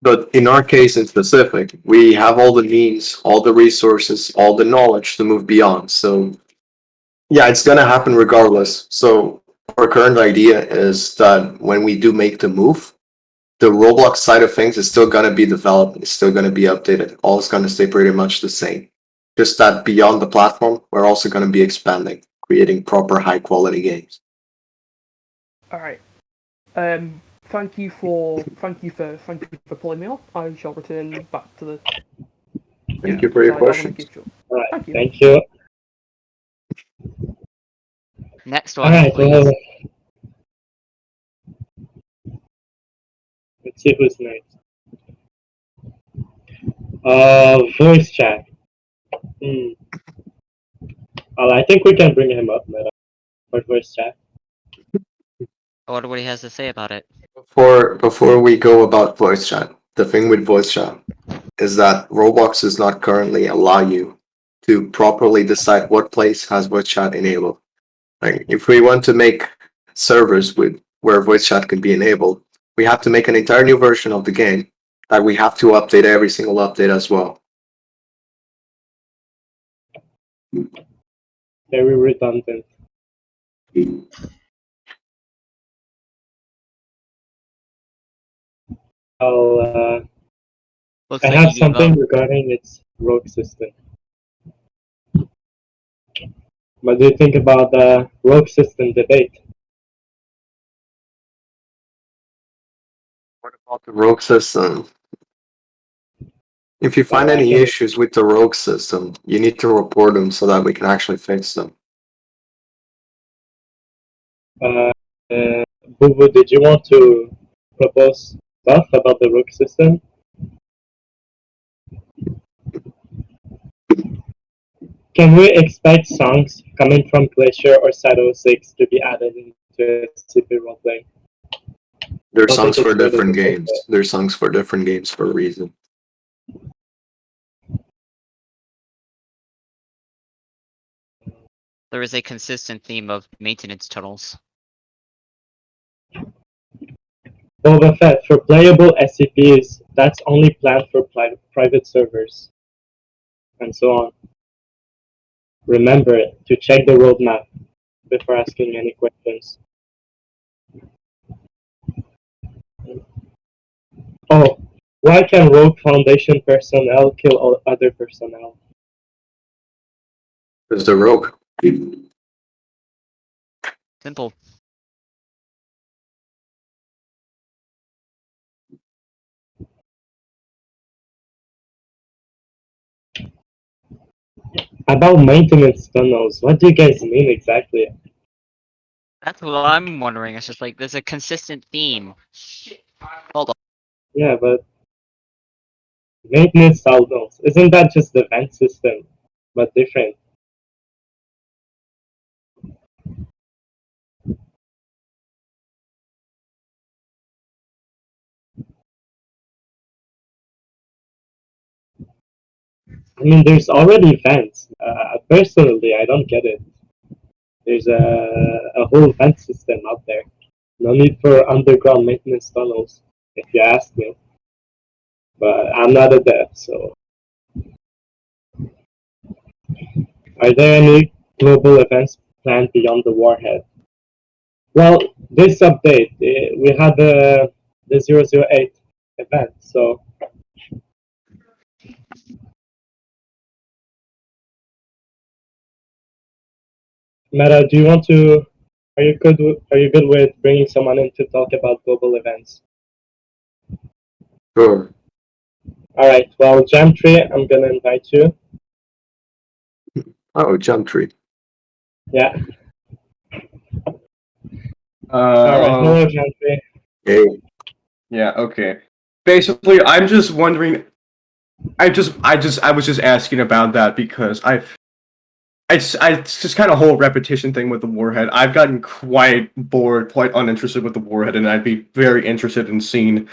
But in our case in specific, we have all the means, all the resources, all the knowledge to move beyond. So yeah, it's gonna happen regardless. So our current idea is that when we do make the move, the Roblox side of things is still gonna be developed, it's still gonna be updated. All is gonna stay pretty much the same. Just that beyond the platform, we're also gonna be expanding, creating proper high quality games. All right. Thank you for pulling me off. I shall return back to the. Thank you for your questions. Alright, Thank you. thank you. Next one, Alright, please. Let's see who's next. Voice chat. Well, I think we can bring him up, Meta, for voice chat. I wonder what he has to say about it. Before we go about voice chat, the thing with voice chat is that Roblox does not currently allow you to properly decide what place has voice chat enabled. Like if we want to make servers with where voice chat can be enabled, we have to make an entire new version of the game that we have to update every single update as well. Very redundant. Looks I like have you gave something up. regarding its rogue system. What do you think about the rogue system debate? What about the rogue system? If you find I any can- issues with the rogue system, you need to report them so that we can actually fix them. Boo Boo, did you want to propose stuff about the rogue system? Can we expect songs coming from Glacier or Shadow 6 to be added into SCP roleplay? There's Don't songs think for it's ready different to games. roleplay. There's songs for different games for a reason. There is a consistent theme of maintenance tunnels. Boba Fett, for playable SCPs, that's only planned for private servers, and so on. Remember to check the roadmap before asking any questions. Oh, why can Rogue Foundation personnel kill all other personnel? There's the rogue. Simple. About maintenance tunnels, what do you guys mean exactly? That's what I'm wondering. It's just like there's a consistent theme. Hold on. Yeah, but maintenance tunnels, isn't that just the vent system, but different? I mean, there's already vents. Personally, I don't get it. There's a whole vent system out there. No need for underground maintenance tunnels, if you ask me. But I'm not a dev, so. Are there any global events planned beyond the warhead? Well, this update, we had the 008 event, so Meta, do you want to? Are you good? Are you good with bringing someone in to talk about global events? Sure. All right. Well, Jam3, I'm gonna invite you. Oh, jump tree. Yeah. All right. Hello, Jam3. Hey. Yeah, okay. Basically, I'm just wondering. I was just asking about that because it's just kind of whole repetition thing with the warhead. I've gotten quite bored, quite uninterested with the warhead, and I'd be very interested in seeing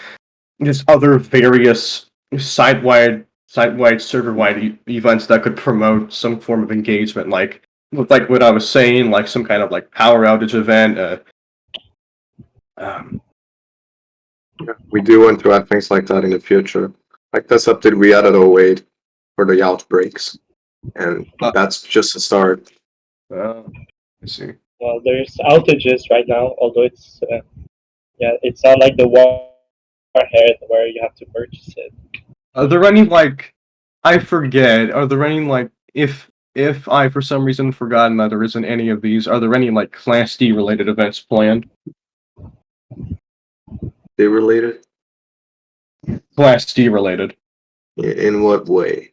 just other various site-wide, server-wide events that could promote some form of engagement, like what I was saying, like some kind of like power outage event. We do want to add things like that in the future. Like this update, we added a wait for the outbreaks, and that's just a start. I see. Well, there's outages right now, although it's it's not like the warhead where you have to purchase it. Are there any like I forget? Are there any like if I for some reason forgotten that there isn't any of these? Are there any like Class D related events planned? They related? Class D related. In what way?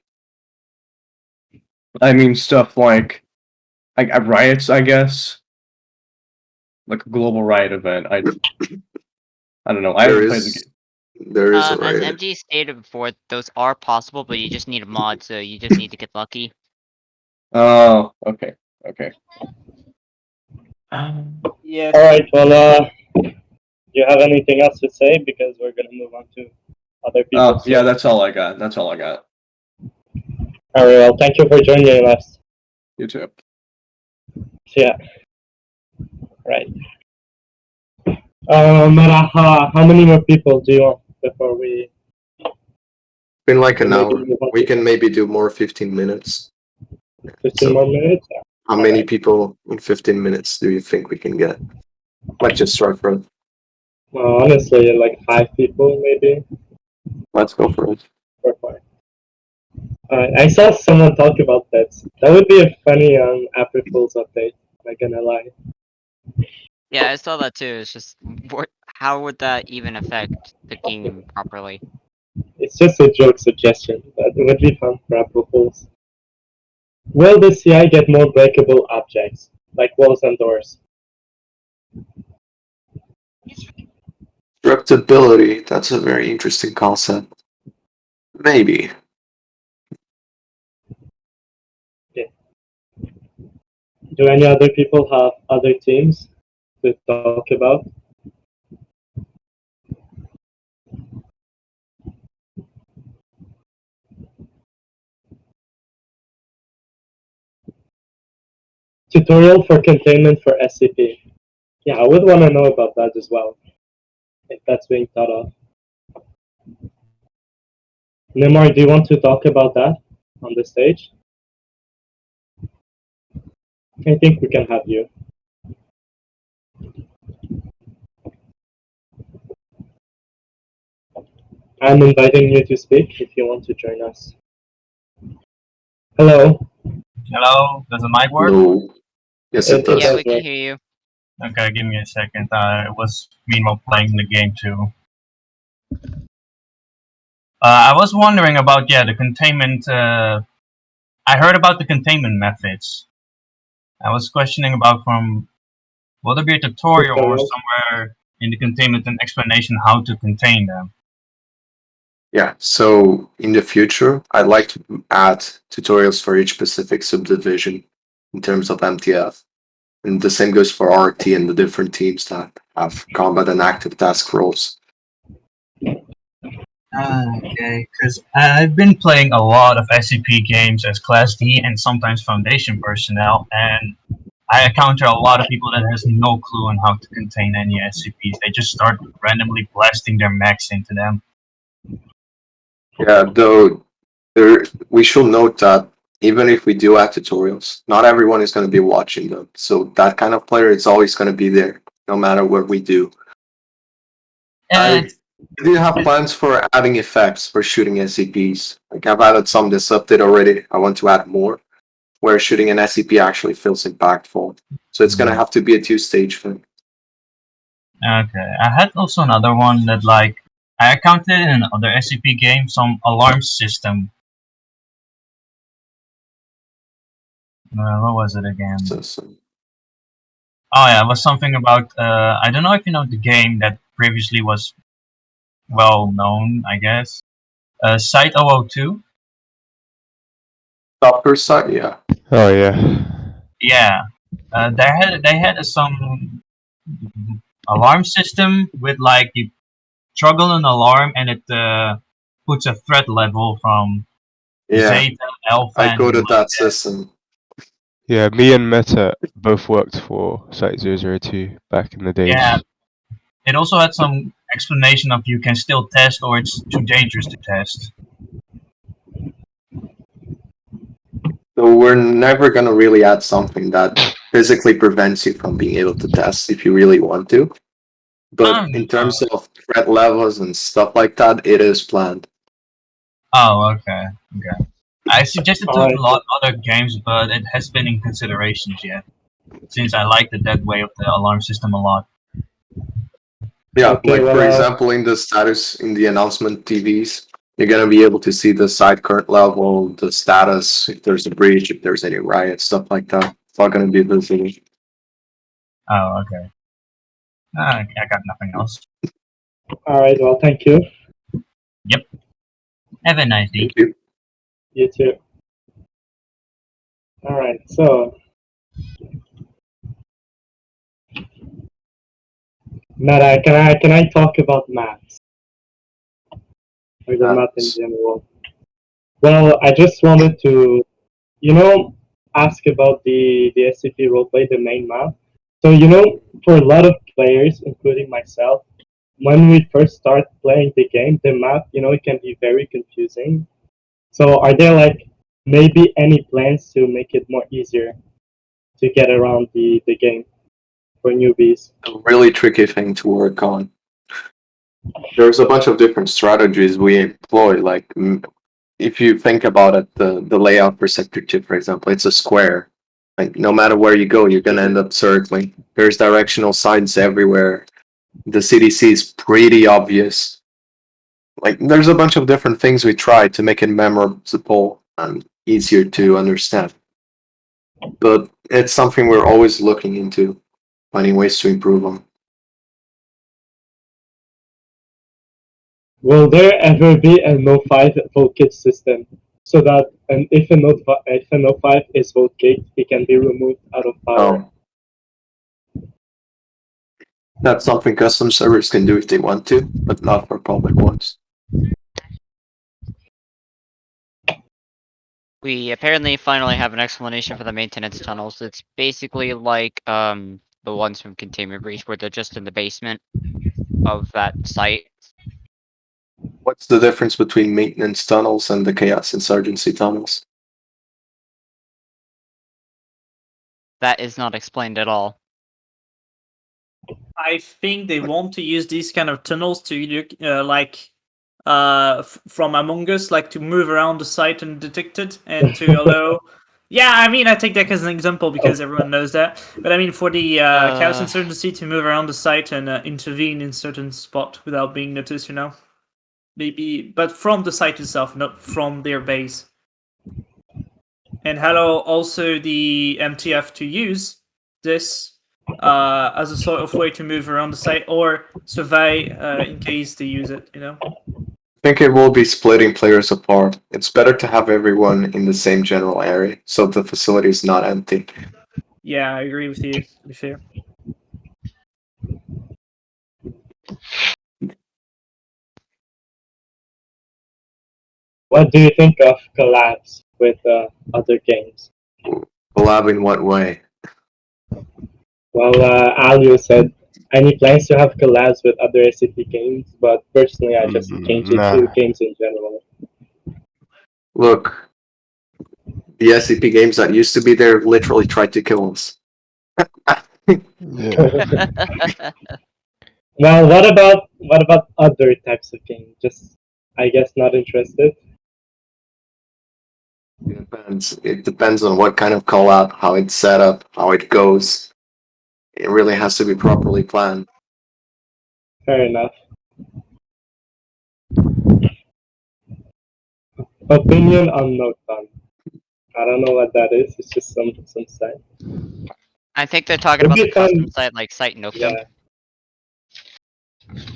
I mean stuff like riots, I guess. Like a global riot event. I don't know. I haven't played the game. There is a As riot. MG stated before, those are possible, but you just need a mod, so you just need to get lucky. Oh, okay, okay. Yeah. All right. Well, do you have anything else to say? Because we're gonna move on to other people. Oh, yeah, that's all I got. That's all I got. All right. Well, thank you for joining us. You too. Yeah. Right. Mara, how many more people do you want before we? Been like an maybe hour. move on We to can maybe do more 15 minutes. 15 more minutes. How many people in 15 minutes do you think we can get? Let's just start from. Well, honestly, like 5 people maybe. Let's go for it. Or 5. I saw someone talk about that. That would be a funny April Fool's update. Not gonna lie. Yeah, I saw that too. It's just, how would that even affect the game properly? It's just a joke suggestion, but it would be fun for April Fools. Will the CI get more breakable objects, like walls and doors? Destructibility, that's a very interesting concept. Maybe. Do any other people have other teams to talk about? Tutorial for containment for SCP. Yeah, I would want to know about that as well, if that's being thought of. Nimar, do you want to talk about that on the stage? I think we can have you. I'm inviting you to speak if you want to join us. Hello. Hello, does the mic work? No. Yes, it does. Yeah, we can hear you. Okay, give me a second. I was meanwhile playing the game too. I was wondering about the containment. I heard about the containment methods. I was questioning about will there be a tutorial or somewhere in the containment an explanation how to contain them? Yeah, so in the future, I'd like to add tutorials for each specific subdivision in terms of MTF. And the same goes for RT and the different teams that have combat and active task roles. Okay, because I've been playing a lot of SCP games as Class D and sometimes Foundation personnel, and I encounter a lot of people that has no clue on how to contain any SCPs. They just start randomly blasting their mechs into them. Yeah, though we should note that even if we do add tutorials, not everyone is going to be watching them. So that kind of player is always going to be there, no matter what we do. I do have plans for adding effects for shooting SCPs. Like I've added some this update already. I want to add more. where shooting an SCP actually feels impactful. So it's gonna have to be a 2-stage thing. Okay, I had also another one that like I encountered in another SCP game some alarm system. What was it again? Oh yeah, it was something about I don't know if you know the game that previously was well known, I guess. Site 002. Stalker site, yeah. Oh yeah. Yeah, they had some alarm system with like you toggle an alarm and it puts a threat level from Yeah. Zeta, Alpha, I and coded below that system. Yeah, me and Meta both worked for Site 002 back in the days. Yeah, it also had some explanation of you can still test or it's too dangerous to test. So we're never gonna really add something that physically prevents you from being able to test if you really want to. But in terms of threat levels and stuff like that, it is planned. Oh, okay. I suggested to a Alright. lot of other games, but it has been in considerations yet. Since I like the dead way of the alarm system a lot. Yeah, Okay, like for well, example, in the status in the announcement TVs, you're gonna be able to see the site current level, the status, if there's a breach, if there's any riot, stuff like that. It's all gonna be visible. Oh, okay. I got nothing else. Alright, well, thank you. Yep. Have a nice day. Thank you. You too. Alright, so Meta, can I talk about maps? Or the map in general? Well, I just wanted to, ask about the SCP roleplay, the main map. So, for a lot of players, including myself, when we first start playing the game, the map, it can be very confusing. So, are there maybe any plans to make it more easier to get around the game for newbies? A really tricky thing to work on. There's a bunch of different strategies we employ. Like, if you think about it, the layout for Sector 2, for example, it's a square. Like, no matter where you go, you're gonna end up circling. There's directional signs everywhere. The CDC is pretty obvious. Like, there's a bunch of different things we try to make it memorable and easier to understand. But it's something we're always looking into, finding ways to improve on. Will there ever be a no-5 vote kit system so that if a no-5 is vote kit, it can be removed out of power? That's something custom servers can do if they want to, but not for public ones. We apparently finally have an explanation for the maintenance tunnels. It's basically like the ones from Containment Breach, where they're just in the basement of that site. What's the difference between maintenance tunnels and the Chaos Insurgency tunnels? That is not explained at all. I think they want to use these kind of tunnels to from Among Us, like to move around the site and detect it, and to allow. Yeah, I mean, I take that as an example because everyone knows that. But I mean, for the Chaos Insurgency to move around the site and intervene in certain spot without being noticed, maybe, but from the site itself, not from their base. And allow also the MTF to use this as a sort of way to move around the site or survey in case they use it, I think it will be splitting players apart. It's better to have everyone in the same general area, so the facility is not empty. Yeah, I agree with you, to be fair. What do you think of collabs with other games? Collab in what way? Well, Alio said any plans to have collabs with other SCP games, but personally, I just changed it to games in general. Look, the SCP games that used to be there literally tried to kill us. Well, what about other types of games? Just, I guess, not interested. It depends. It depends on what kind of call out, how it's set up, how it goes. It really has to be properly planned. Fair enough. Opinion on Note done. I don't know what that is. It's just some site. I think they're talking Would about the be fun. custom site like site Noctum. Yeah.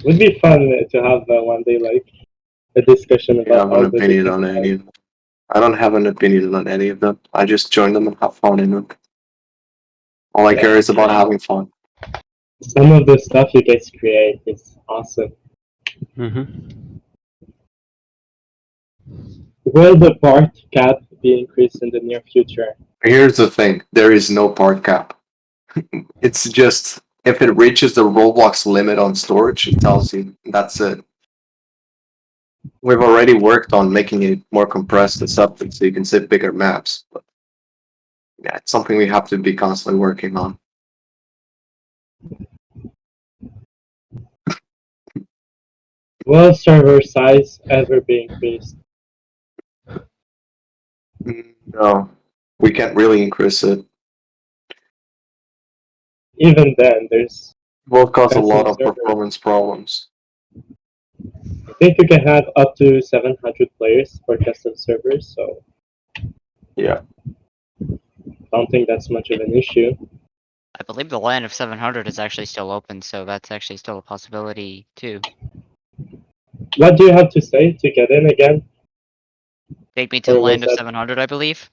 Would be fun to have one day like a discussion I about have all an the opinion different on any of them. I don't have an opinion on any of them. I just join them and have fun in them. All I care is about having fun. Some of the stuff you guys create is awesome. Will the part cap be increased in the near future? Here's the thing: there is no part cap. It's just if it reaches the Roblox limit on storage, it tells you that's it. We've already worked on making it more compressed and something so you can save bigger maps. But yeah, it's something we have to be constantly working on. Will server size ever be increased? No, we can't really increase it. Even then, there's. Will cause a lot of servers. performance problems. I think you can have up to 700 players for custom servers, so Yeah. I don't think that's much of an issue. I believe the land of 700 is actually still open, so that's actually still a possibility too. What do you have to say to get in again? Take me to Or the was land of that- 700, I believe.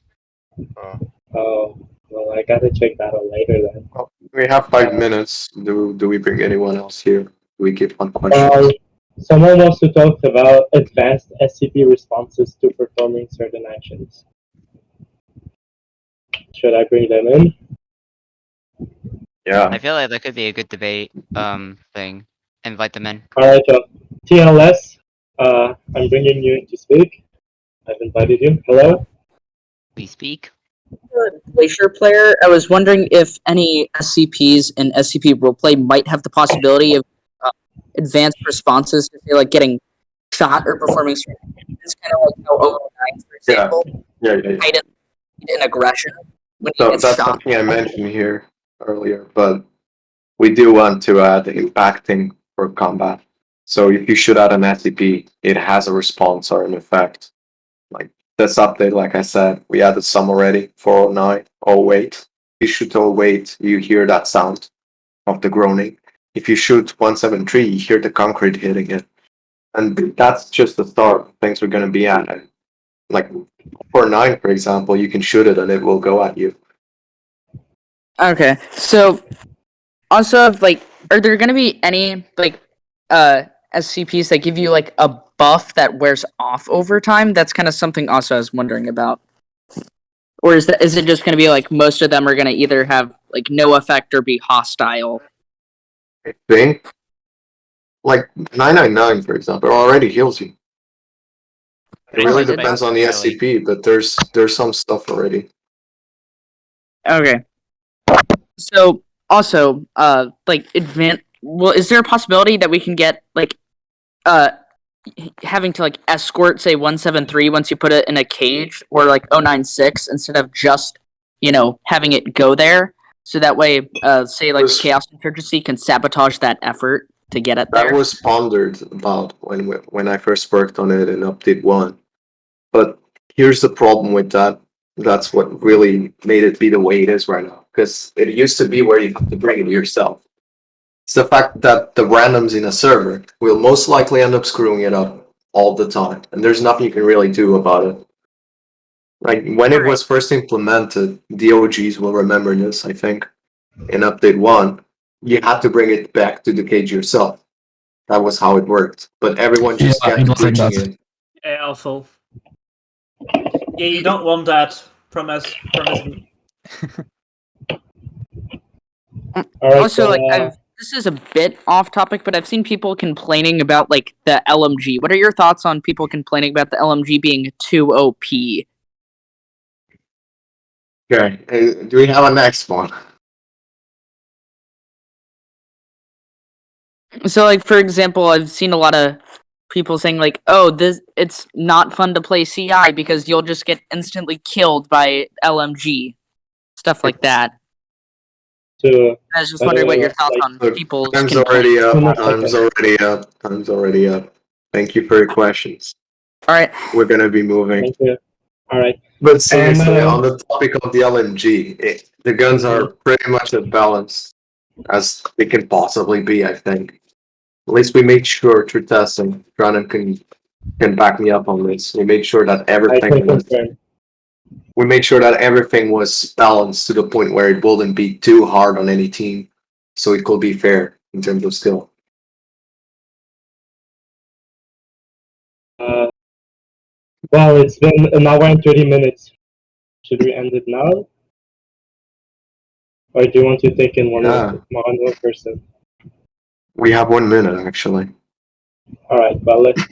Oh, well, I gotta check that out later then. Well, we have 5 minutes. Do we bring anyone else here? Do we keep on questions? Someone wants to talk about advanced SCP responses to performing certain actions. Should I bring them in? Yeah. I feel like that could be a good debate thing. Invite them in. Alright, TLS, I'm bringing you in to speak. I've invited you. Hello? Please speak. Glacier player, I was wondering if any SCPs in SCP roleplay might have the possibility of advanced responses to say like getting shot or performing certain actions, kind of like how 09, for example, heighten in aggression when you So get that's shot. something I mentioned here earlier, but we do want to add impacting for combat. So if you shoot at an SCP, it has a response or an effect. Like this update, like I said, we added some already. 409, 08. If you shoot 08, you hear that sound of the groaning. If you shoot 173, you hear the concrete hitting it. And that's just the start. Things are going to be added. Like 409, for example, you can shoot it and it will go at you. Okay, so also like, are there gonna be any like SCPs that give you like a buff that wears off over time? That's kind of something also I was wondering about. Or is it just gonna be like most of them are gonna either have like no effect or be hostile? I think like 999, for example, already heals you. It really depends on the SCP, but there's some stuff already. Okay. So also, like well, is there a possibility that we can get like, having to like escort say 173 once you put it in a cage, or like 096 instead of just having it go there, so that way, say like Chaos Insurgency can sabotage that effort to get it there. That was pondered about when I first worked on it in update 1. But here's the problem with that. That's what really made it be the way it is right now. Because it used to be where you have to bring it yourself. It's the fact that the randoms in a server will most likely end up screwing it up all the time. And there's nothing you can really do about it. Like when it was first implemented, the OGs will remember this, I think. In update 1, you had to bring it back to the cage yourself. That was how it worked. But everyone just kept glitching it. Yeah, awful. Yeah, you don't want that from us. Also, like, this is a bit off topic, but I've seen people complaining about like the LMG. What are your thoughts on people complaining about the LMG being too OP? Okay, do we have a next one? So, like, for example, I've seen a lot of people saying like, "Oh, it's not fun to play CI because you'll just get instantly killed by LMG," stuff like that. So, I was just wondering what your thoughts like, on Look, people's time's complaints. Time's already up. Thank you for your questions. All right. We're gonna be moving. Thank you. All right. But seriously, on the topic of the LMG, the guns are pretty much as balanced as they can possibly be, I think. At least we made sure through testing, Brandon can back me up on this. We made sure that we made sure that everything was balanced to the point where it wouldn't be too hard on any team, so it could be fair in terms of skill. Well, it's been an hour and 30 minutes. Should we end it now? Or do you want to take in one more person? We have 1 minute, actually. Alright, well, let's...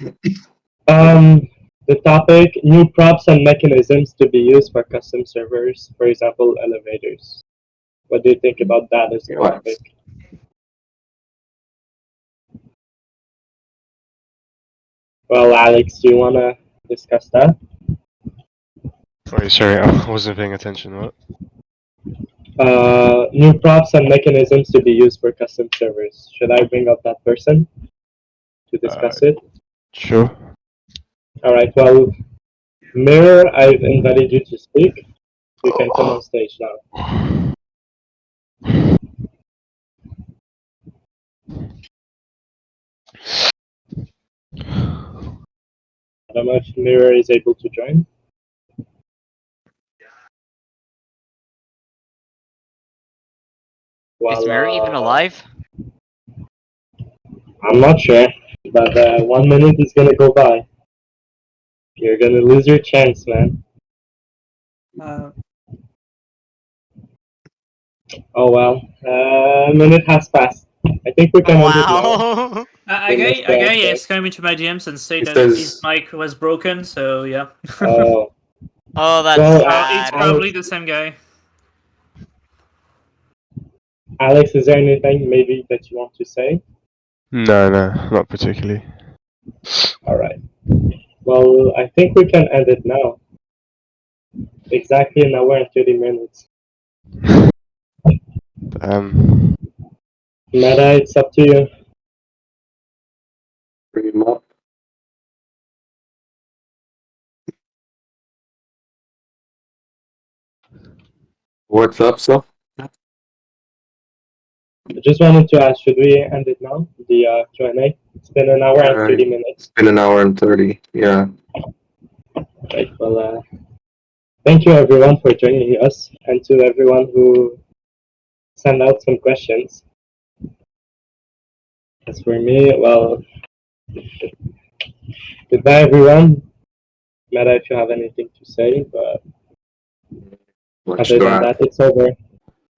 the topic, new props and mechanisms to be used for custom servers, for example, elevators. What do you think about that as a topic? Well, Alex, do you want to discuss that? Wait, sorry, I wasn't paying attention. What? New props and mechanisms to be used for custom servers. Should I bring up that person to discuss it? Sure. Alright, well, Mirror, I've invited you to speak. You can come on stage now. I don't know if Mirror is able to join. Well, is Mirror even alive? I'm not sure, but 1 minute is gonna go by. You're gonna lose your chance, man. Oh well, a minute has passed. I think we can end it now. A guy is coming to my DMs and say that his mic was broken, so yeah. Oh. Oh, that's Well, sad. It's probably the same guy. Alex, is there anything maybe that you want to say? No, not particularly. Alright. Well, I think we can end it now. Exactly an hour and 30 minutes. Meta, it's up to you. Bring him up. What's up, so? I just wanted to ask, should we end it now? The Q&A? It's been an hour and 30 minutes. It's been an hour and 30, yeah. Right, well, thank you everyone for joining us, and to everyone who sent out some questions. As for me, well, goodbye everyone. Meta, if you have anything to say, but other than that, it's over.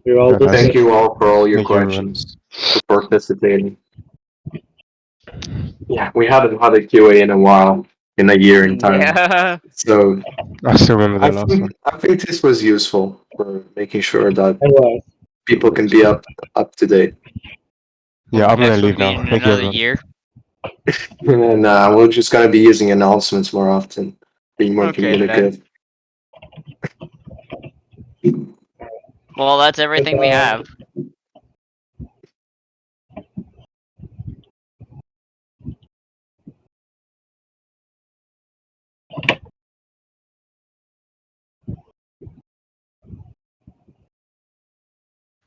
We're all Thank you all for all your questions, for participating. Yeah, we haven't had a QA in a while, in a year in time. Yeah. So I still remember the last one. I think this was useful for making sure that people can be up to date. Yeah, I'm gonna Next will leave be now. in Thank you, another everyone. year. And we're just gonna be using announcements more often, being more Okay, communicative. Well, that's everything we have.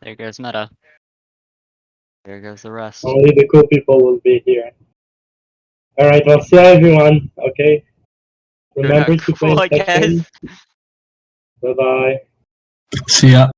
There goes Meta. There goes the rest. Only the cool people will be here. Alright, well, see you everyone, okay? Remember to play cool, I guess. Bye-bye. See ya.